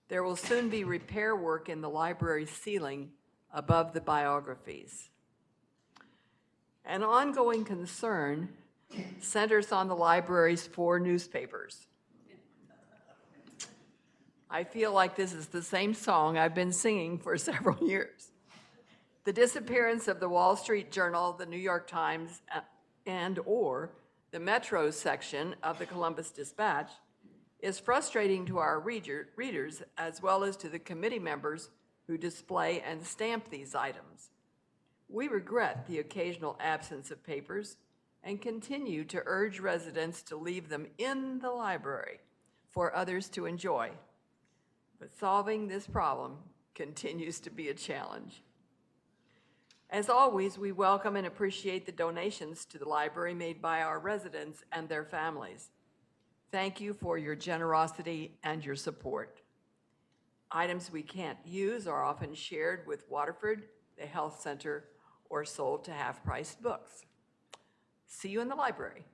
There will soon be repair work in the library ceiling above the biographies. An ongoing concern centers on the library's 4 newspapers. I feel like this is the same song I've been singing for several years. The disappearance of the Wall Street Journal, the New York Times, and/or the Metro section of the Columbus Dispatch is frustrating to our readers as well as to the committee members who display and stamp these items. We regret the occasional absence of papers and continue to urge residents to leave them in the library for others to enjoy. But solving this problem continues to be a challenge. As always, we welcome and appreciate the donations to the library made by our residents and their families. Thank you for your generosity and your support. Items we can't use are often shared with Waterford, the Health Center, or sold to half-price books. See you in the library.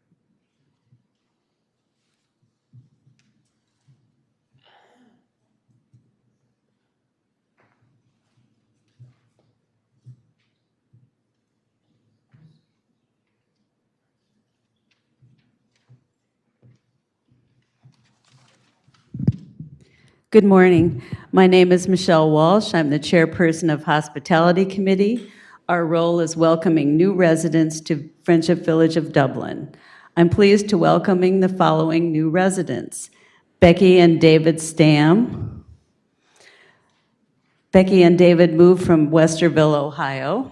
Good morning. My name is Michelle Walsh. I'm the chairperson of Hospitality Committee. Our role is welcoming new residents to Friendship Village of Dublin. I'm pleased to welcoming the following new residents: Becky and David Stam. Becky and David moved from Westerville, Ohio.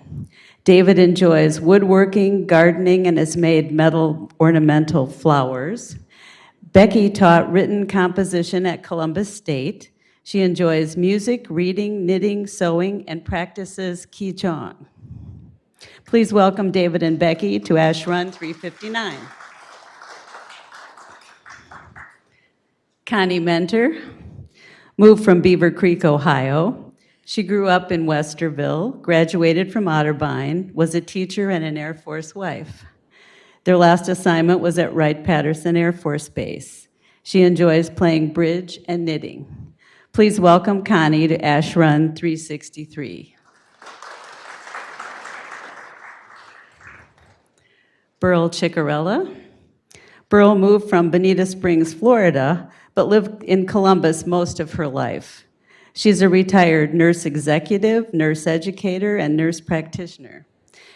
David enjoys woodworking, gardening, and has made metal ornamental flowers. Becky taught written composition at Columbus State. She enjoys music, reading, knitting, sewing, and practices Qigong. Please welcome David and Becky to Ash Run 359. Connie Mentor moved from Beaver Creek, Ohio. She grew up in Westerville, graduated from Otterbein, was a teacher and an Air Force wife. Their last assignment was at Wright-Patterson Air Force Base. She enjoys playing bridge and knitting. Please welcome Connie to Ash Run 363. Burl Ciccarella. Burl moved from Bonita Springs, Florida, but lived in Columbus most of her life. She's a retired nurse executive, nurse educator, and nurse practitioner.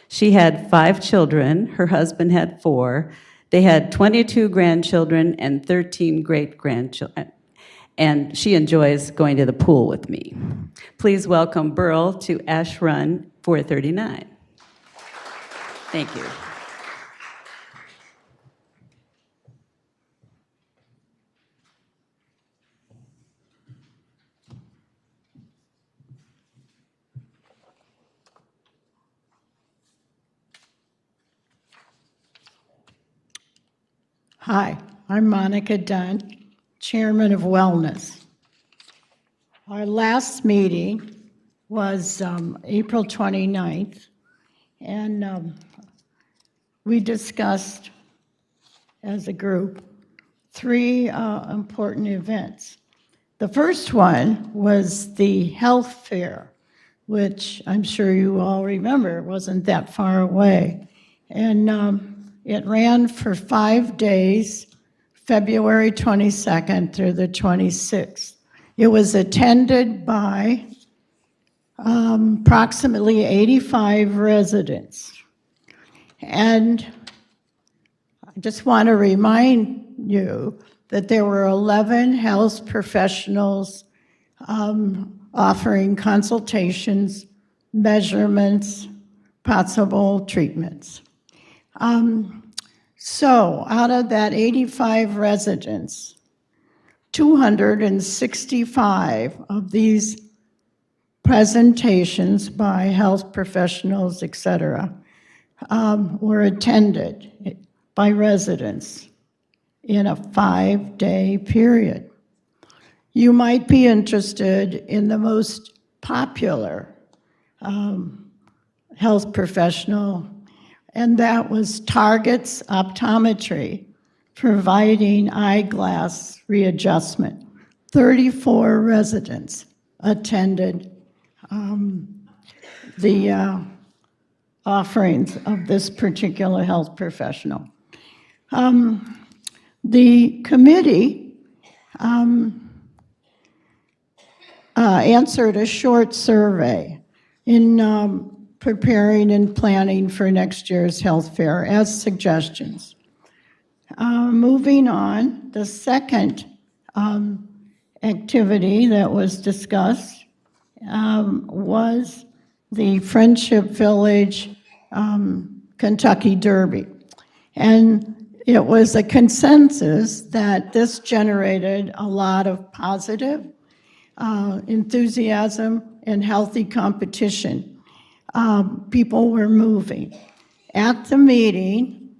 She had 5 children. Her husband had 4. They had 22 grandchildren and 13 great-grandchildren. And she enjoys going to the pool with me. Please welcome Burl to Ash Run 439. Thank you. Hi, I'm Monica Dunn, Chairman of Wellness. Our last meeting was April 29th, and we discussed as a group 3 important events. The first one was the health fair, which I'm sure you all remember wasn't that far away. And it ran for 5 days, February 22nd through the 26th. It was attended by approximately 85 residents. And I just want to remind you that there were 11 health professionals offering consultations, measurements, possible treatments. So out of that 85 residents, 265 of these presentations by health professionals, et cetera, were attended by residents in a 5-day period. You might be interested in the most popular health professional, and that was Target's Optometry, providing eyeglass readjustment. 34 residents attended the offerings of this particular health professional. The committee answered a short survey in preparing and planning for next year's health fair as suggestions. Moving on, the second activity that was discussed was the Friendship Village Kentucky Derby. And it was a consensus that this generated a lot of positive enthusiasm and healthy competition. People were moving. At the meeting,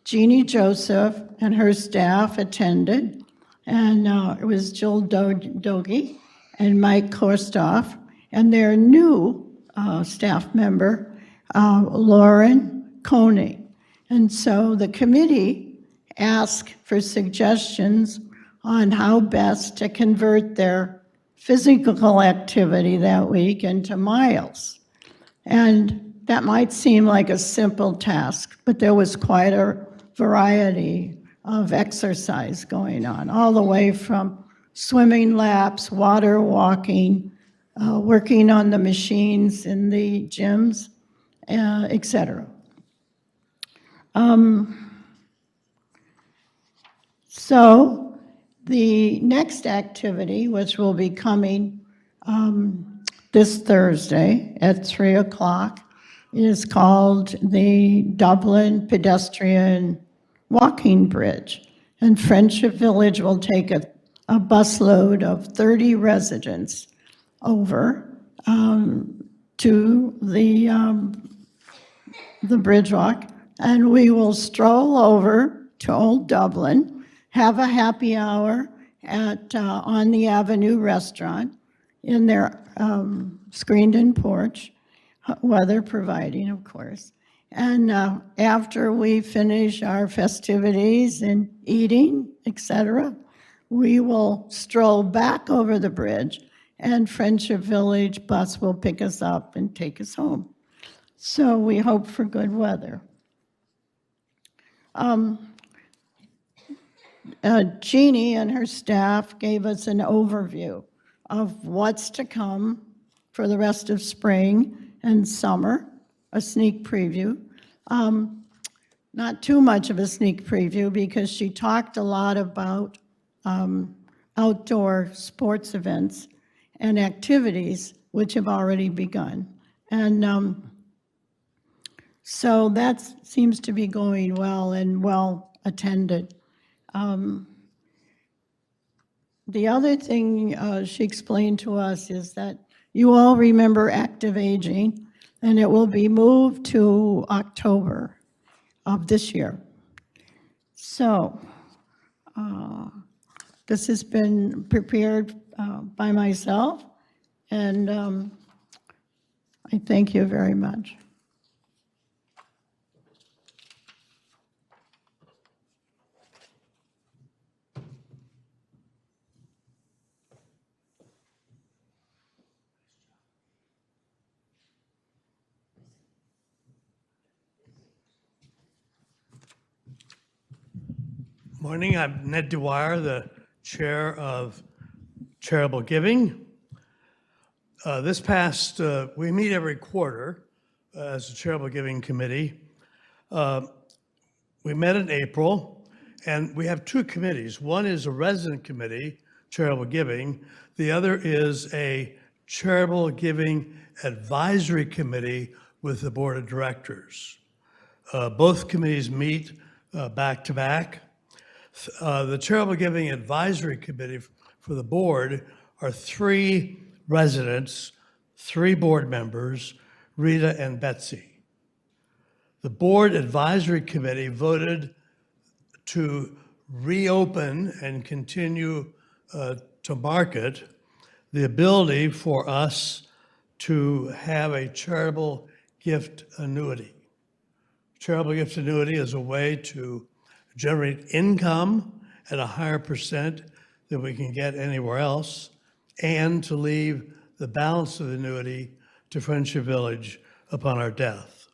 Jeannie Joseph and her staff attended, and it was Jill Dogie and Mike Korstoff, and their new staff member, Lauren Koenig. And so the committee asked for suggestions on how best to convert their physical activity that week into miles. And that might seem like a simple task, but there was quite a variety of exercise going on, all the way from swimming laps, water walking, working on the machines in the gyms, et cetera. So the next activity, which will be coming this Thursday at 3 o'clock, is called the Dublin Pedestrian Walking Bridge. And Friendship Village will take a busload of 30 residents over to the bridge walk, and we will stroll over to Old Dublin, have a happy hour at On the Avenue restaurant in their screened-in porch, weather providing, of course. And after we finish our festivities and eating, etc., we will stroll back over the bridge, and Friendship Village bus will pick us up and take us home. So we hope for good weather. Jeannie and her staff gave us an overview of what's to come for the rest of spring and summer, a sneak preview. Not too much of a sneak preview because she talked a lot about outdoor sports events and activities which have already begun. And so that seems to be going well and well attended. The other thing she explained to us is that you all remember active aging, and it will be moved to October of this year. So this has been prepared by myself, and I thank you very much. Morning, I'm Ned Dwyer, the chair of Charitable Giving. We meet every quarter as a Charitable Giving Committee. We met in April, and we have two committees. One is a resident committee, Charitable Giving. The other is a Charitable Giving Advisory Committee with the Board of Directors. Both committees meet back to back. The Charitable Giving Advisory Committee for the board are 3 residents, 3 board members, Rita and Betsy. The Board Advisory Committee voted to reopen and continue to market the ability for us to have a charitable gift annuity. Charitable gift annuity is a way to generate income at a higher percent than we can get anywhere else, and to leave the balance of the annuity to Friendship Village upon our death.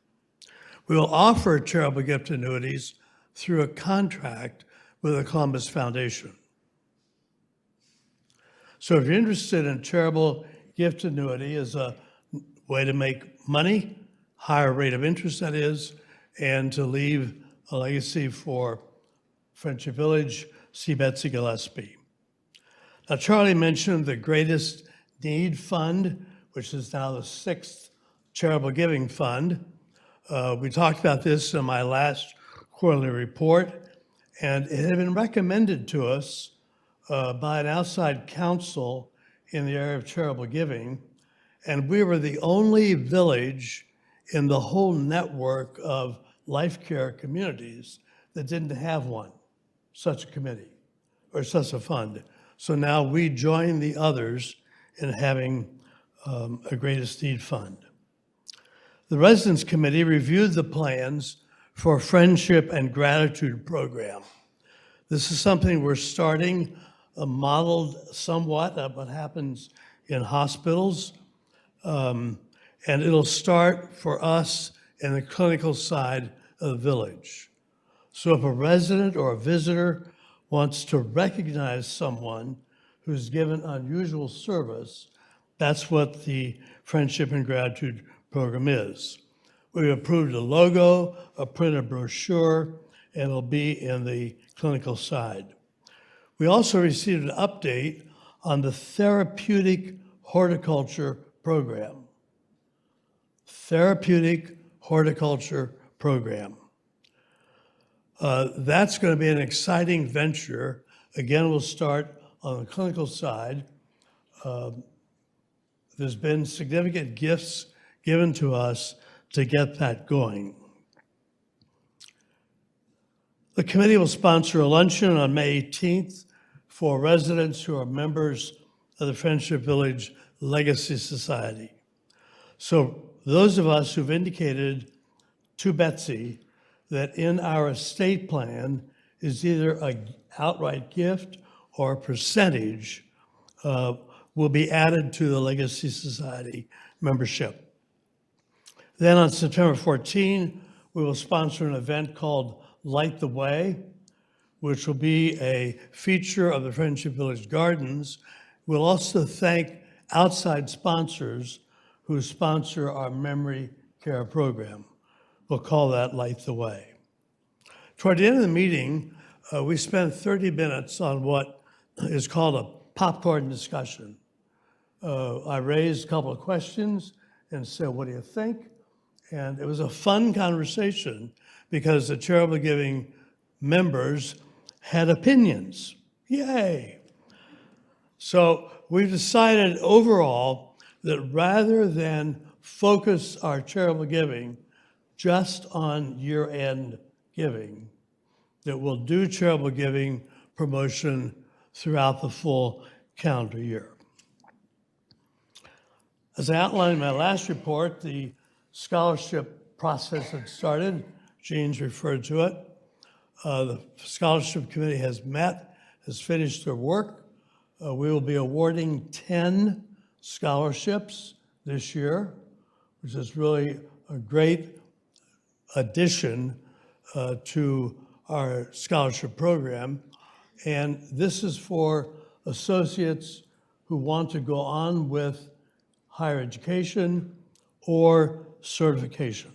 We will offer charitable gift annuities through a contract with the Columbus Foundation. So if you're interested in charitable gift annuity as a way to make money, higher rate of interest that is, and to leave a legacy for Friendship Village, see Betsy Gillespie. Now, Charlie mentioned the Greatest Need Fund, which is now the 6th charitable giving fund. We talked about this in my last quarterly report, and it had been recommended to us by an outside counsel in the area of charitable giving, and we were the only village in the whole network of life care communities that didn't have one, such a committee, or such a fund. So now we join the others in having a Greatest Need Fund. The Residents Committee reviewed the plans for a Friendship and Gratitude program. This is something we're starting, modeled somewhat of what happens in hospitals, and it'll start for us in the clinical side of the village. So if a resident or a visitor wants to recognize someone who's given unusual service, that's what the Friendship and Gratitude program is. We approved a logo, a printed brochure, and it'll be in the clinical side. We also received an update on the Therapeutic Horticulture program. Therapeutic Horticulture program. That's going to be an exciting venture. Again, we'll start on the clinical side. There's been significant gifts given to us to get that going. The committee will sponsor a luncheon on May 18th for residents who are members of the Friendship Village Legacy Society. So those of us who've indicated to Betsy that in our estate plan is either an outright gift or a percentage will be added to the Legacy Society membership. Then on September 14, we will sponsor an event called Light the Way, which will be a feature of the Friendship Village Gardens. We'll also thank outside sponsors who sponsor our memory care program. We'll call that Light the Way. Toward the end of the meeting, we spent 30 minutes on what is called a popcorn discussion. I raised a couple of questions and said, what do you think? And it was a fun conversation because the charitable giving members had opinions. Yay! So we've decided overall that rather than focus our charitable giving just on year-end giving, that we'll do charitable giving promotion throughout the full calendar year. As I outlined in my last report, the scholarship process had started. Jean's referred to it. The scholarship committee has met, has finished their work. We will be awarding 10 scholarships this year, which is really a great addition to our scholarship program. And this is for associates who want to go on with higher education or certification.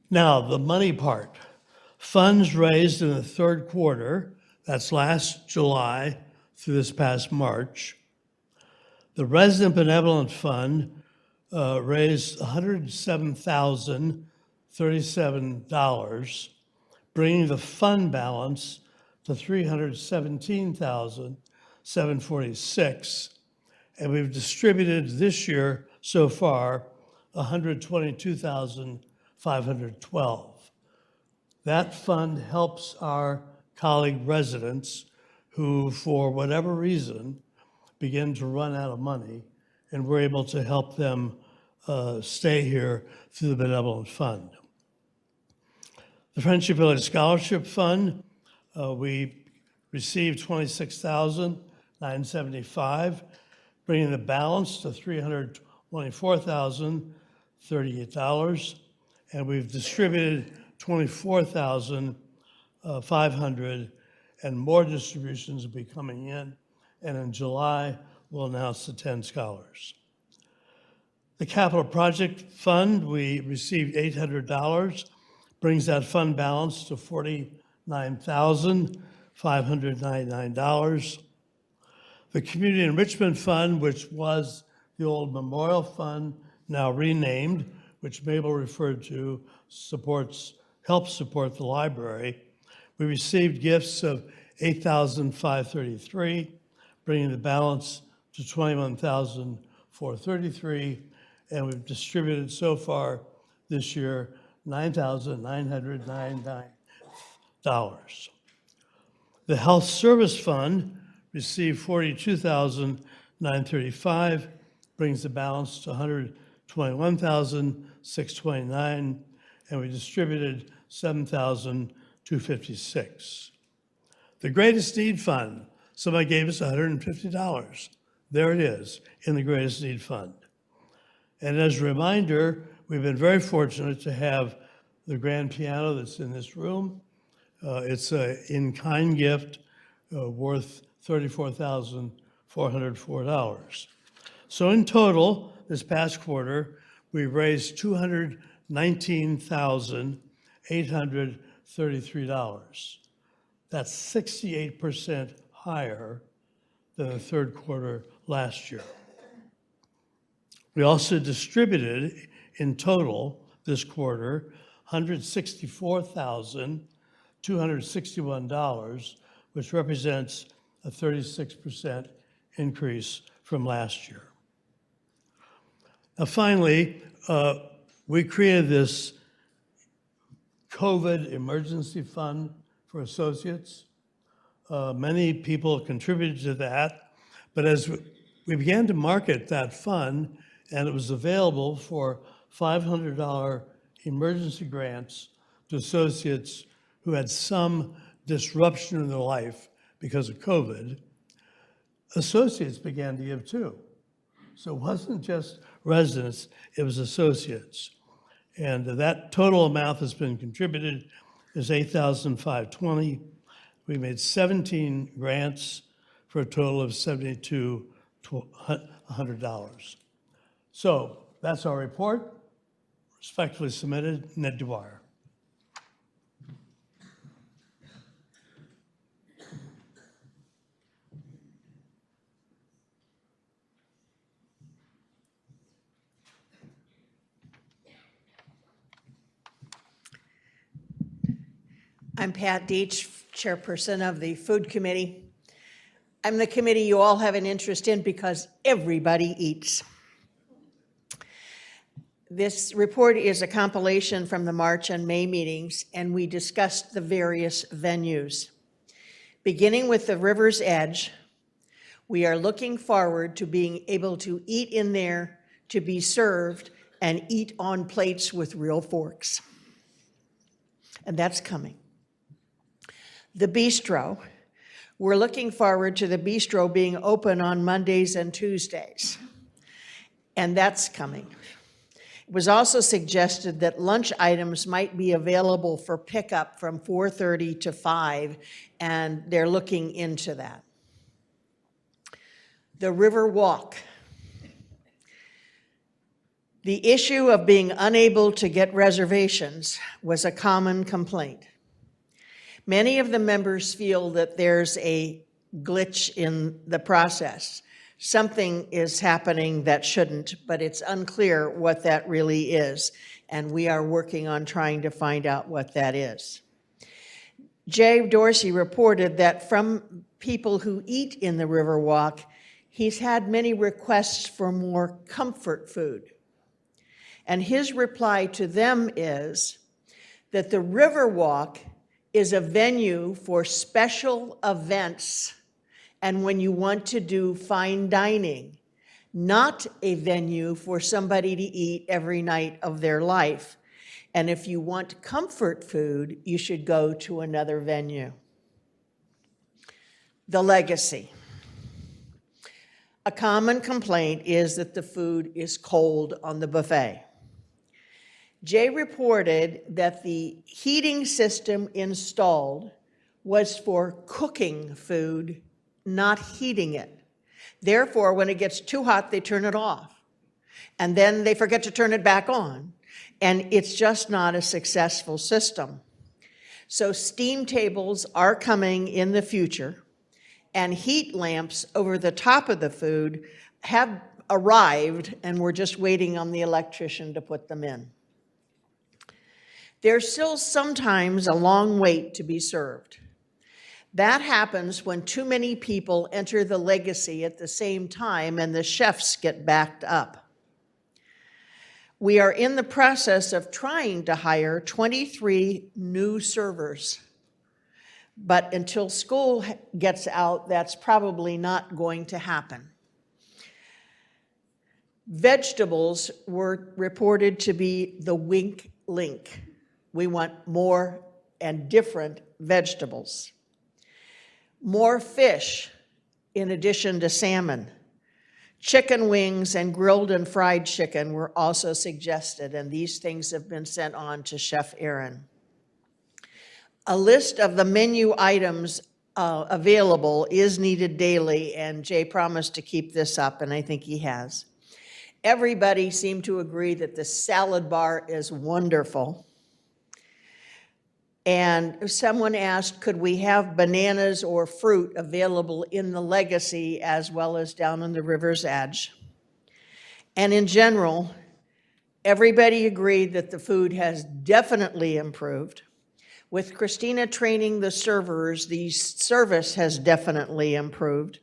Now, the money part. Funds raised in the third quarter, that's last July through this past March. The Resident Benevolent Fund raised $107,037, bringing the fund balance to $317,746. And we've distributed this year so far $122,512. That fund helps our colleague residents who, for whatever reason, begin to run out of money, and we're able to help them stay here through the Benevolent Fund. The Friendship Village Scholarship Fund, we received $26,975, bringing the balance to $324,038, and we've distributed $24,500, and more distributions will be coming in, and in July, we'll announce the 10 scholars. The Capital Project Fund, we received $800, brings that fund balance to $49,599. The Community Enrichment Fund, which was the old Memorial Fund, now renamed, which Mabel referred to, helps support the library. We received gifts of $8,533, bringing the balance to $21,433, and we've distributed so far this year $9,999. The Health Service Fund received $42,935, brings the balance to $121,629, and we distributed $7,256. The Greatest Need Fund, somebody gave us $150. There it is, in the Greatest Need Fund. And as a reminder, we've been very fortunate to have the grand piano that's in this room. It's an in-kind gift worth $34,404. So in total, this past quarter, we raised $219,833. That's 68% higher than the third quarter last year. We also distributed in total this quarter $164,261, which represents a 36% increase from last year. Now, finally, we created this COVID emergency fund for associates. Many people contributed to that, but as we began to market that fund, and it was available for $500 emergency grants to associates who had some disruption in their life because of COVID, associates began to give too. So it wasn't just residents, it was associates. And that total amount that's been contributed is $8,520. We made 17 grants for a total of $7,200. So that's our report. Respectfully submitted, Ned Dwyer. I'm Pat Deach, Chairperson of the Food Committee. I'm the committee you all have an interest in because everybody eats. This report is a compilation from the March and May meetings, and we discussed the various venues. Beginning with the river's edge, we are looking forward to being able to eat in there, to be served, and eat on plates with real forks. And that's coming. The bistro, we're looking forward to the bistro being open on Mondays and Tuesdays, and that's coming. It was also suggested that lunch items might be available for pickup from 4:30 to 5, and they're looking into that. The River Walk. The issue of being unable to get reservations was a common complaint. Many of the members feel that there's a glitch in the process. Something is happening that shouldn't, but it's unclear what that really is, and we are working on trying to find out what that is. Jay Dorsey reported that from people who eat in the Riverwalk, he's had many requests for more comfort food. And his reply to them is that the Riverwalk is a venue for special events and when you want to do fine dining, not a venue for somebody to eat every night of their life. And if you want comfort food, you should go to another venue. The legacy. A common complaint is that the food is cold on the buffet. Jay reported that the heating system installed was for cooking food, not heating it. Therefore, when it gets too hot, they turn it off. And then they forget to turn it back on. And it's just not a successful system. So steam tables are coming in the future, and heat lamps over the top of the food have arrived, and we're just waiting on the electrician to put them in. There's still sometimes a long wait to be served. That happens when too many people enter the legacy at the same time and the chefs get backed up. We are in the process of trying to hire 23 new servers, but until school gets out, that's probably not going to happen. Vegetables were reported to be the weak link. We want more and different vegetables. More fish in addition to salmon. Chicken wings and grilled and fried chicken were also suggested, and these things have been sent on to Chef Aaron. A list of the menu items available is needed daily, and Jay promised to keep this up, and I think he has. Everybody seemed to agree that the salad bar is wonderful. And someone asked, could we have bananas or fruit available in the legacy as well as down on the river's edge? And in general, everybody agreed that the food has definitely improved. With Christina training the servers, the service has definitely improved.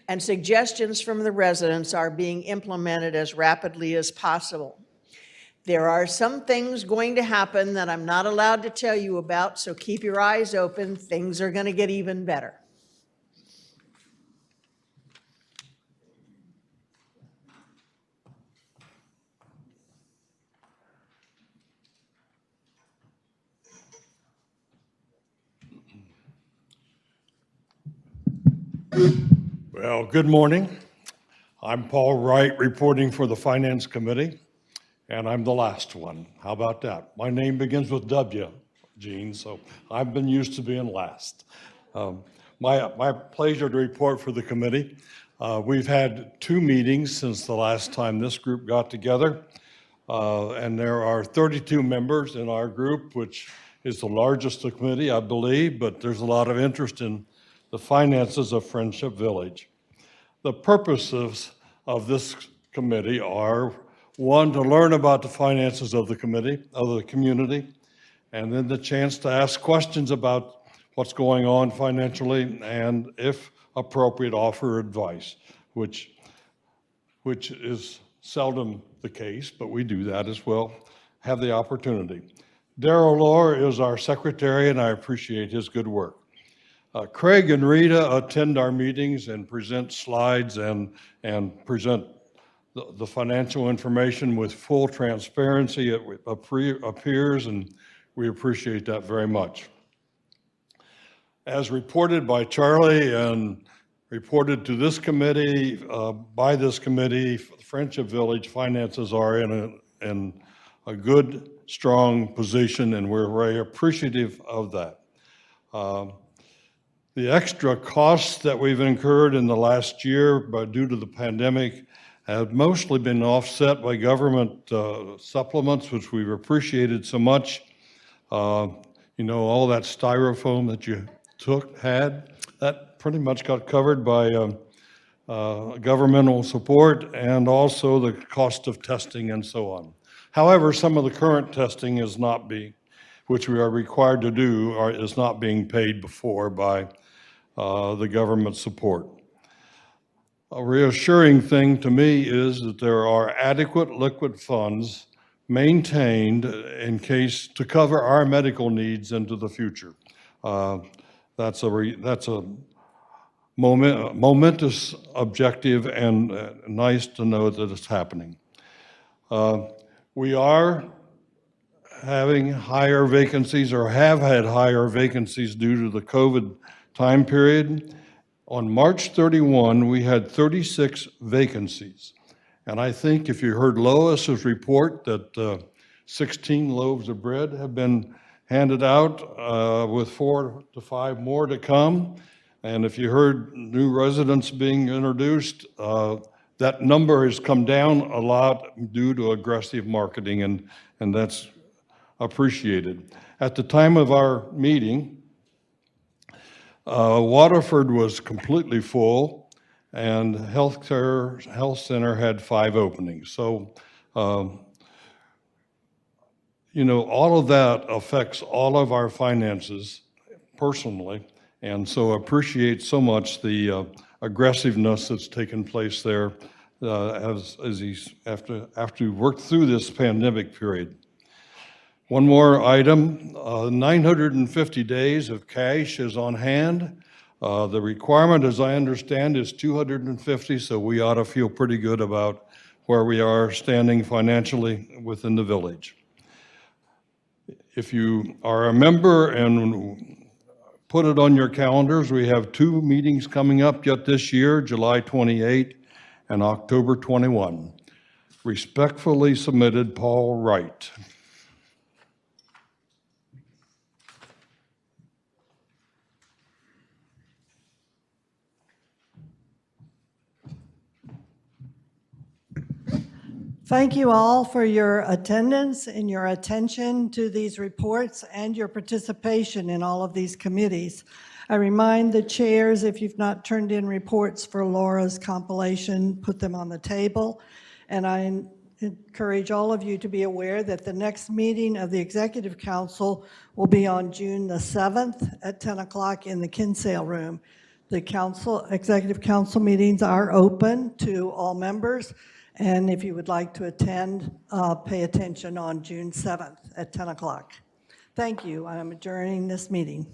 And suggestions from the residents are being implemented as rapidly as possible. There are some things going to happen that I'm not allowed to tell you about, so keep your eyes open. Things are going to get even better. Well, good morning. I'm Paul Wright, reporting for the Finance Committee. and I'm the last one. How about that? My name begins with W, Gene, so I've been used to being last. My pleasure to report for the committee. We've had 2 meetings since the last time this group got together, and there are 32 members in our group, which is the largest committee, I believe, but there's a lot of interest in the finances of Friendship Village. The purposes of this committee are, 1, to learn about the finances of the community, and then the chance to ask questions about what's going on financially, and if appropriate, offer advice, which is seldom the case, but we do that as well, have the opportunity. Darrell Lohr is our secretary, and I appreciate his good work. Craig and Rita attend our meetings and present slides and present the financial information with full transparency. It appears, and we appreciate that very much. As reported by Charlie and reported to this committee, by this committee, Friendship Village finances are in a good, strong position, and we're very appreciative of that. The extra costs that we've incurred in the last year due to the pandemic have mostly been offset by government supplements, which we've appreciated so much. You know, all that styrofoam that you had, that pretty much got covered by governmental support, and also the cost of testing and so on. However, some of the current testing is not being, which we are required to do, is not being paid before by the government support. A reassuring thing to me is that there are adequate liquid funds maintained in case to cover our medical needs into the future. That's a momentous objective, and nice to know that it's happening. We are having higher vacancies, or have had higher vacancies due to the COVID time period. On March 31, we had 36 vacancies. And I think if you heard Lois's report that 16 loaves of bread have been handed out, with 4 to 5 more to come. And if you heard new residents being introduced, that number has come down a lot due to aggressive marketing, and that's appreciated. At the time of our meeting, Waterford was completely full, and Health Center had 5 openings. So, you know, all of that affects all of our finances personally, and so appreciate so much the aggressiveness that's taken place there as he's after worked through this pandemic period. One more item, 950 days of cash is on hand. The requirement, as I understand, is 250, so we ought to feel pretty good about where we are standing financially within the village. If you are a member and put it on your calendars, we have 2 meetings coming up yet this year, July 28 and October 21. Respectfully submitted, Paul Wright. Thank you all for your attendance and your attention to these reports and your participation in all of these committees. I remind the chairs, if you've not turned in reports for Laura's compilation, put them on the table. And I encourage all of you to be aware that the next meeting of the Executive Council will be on June the 7th at 10 o'clock in the Kinsale Room. The Executive Council meetings are open to all members. And if you would like to attend, pay attention on June 7th at 10 o'clock. Thank you. I'm adjourning this meeting.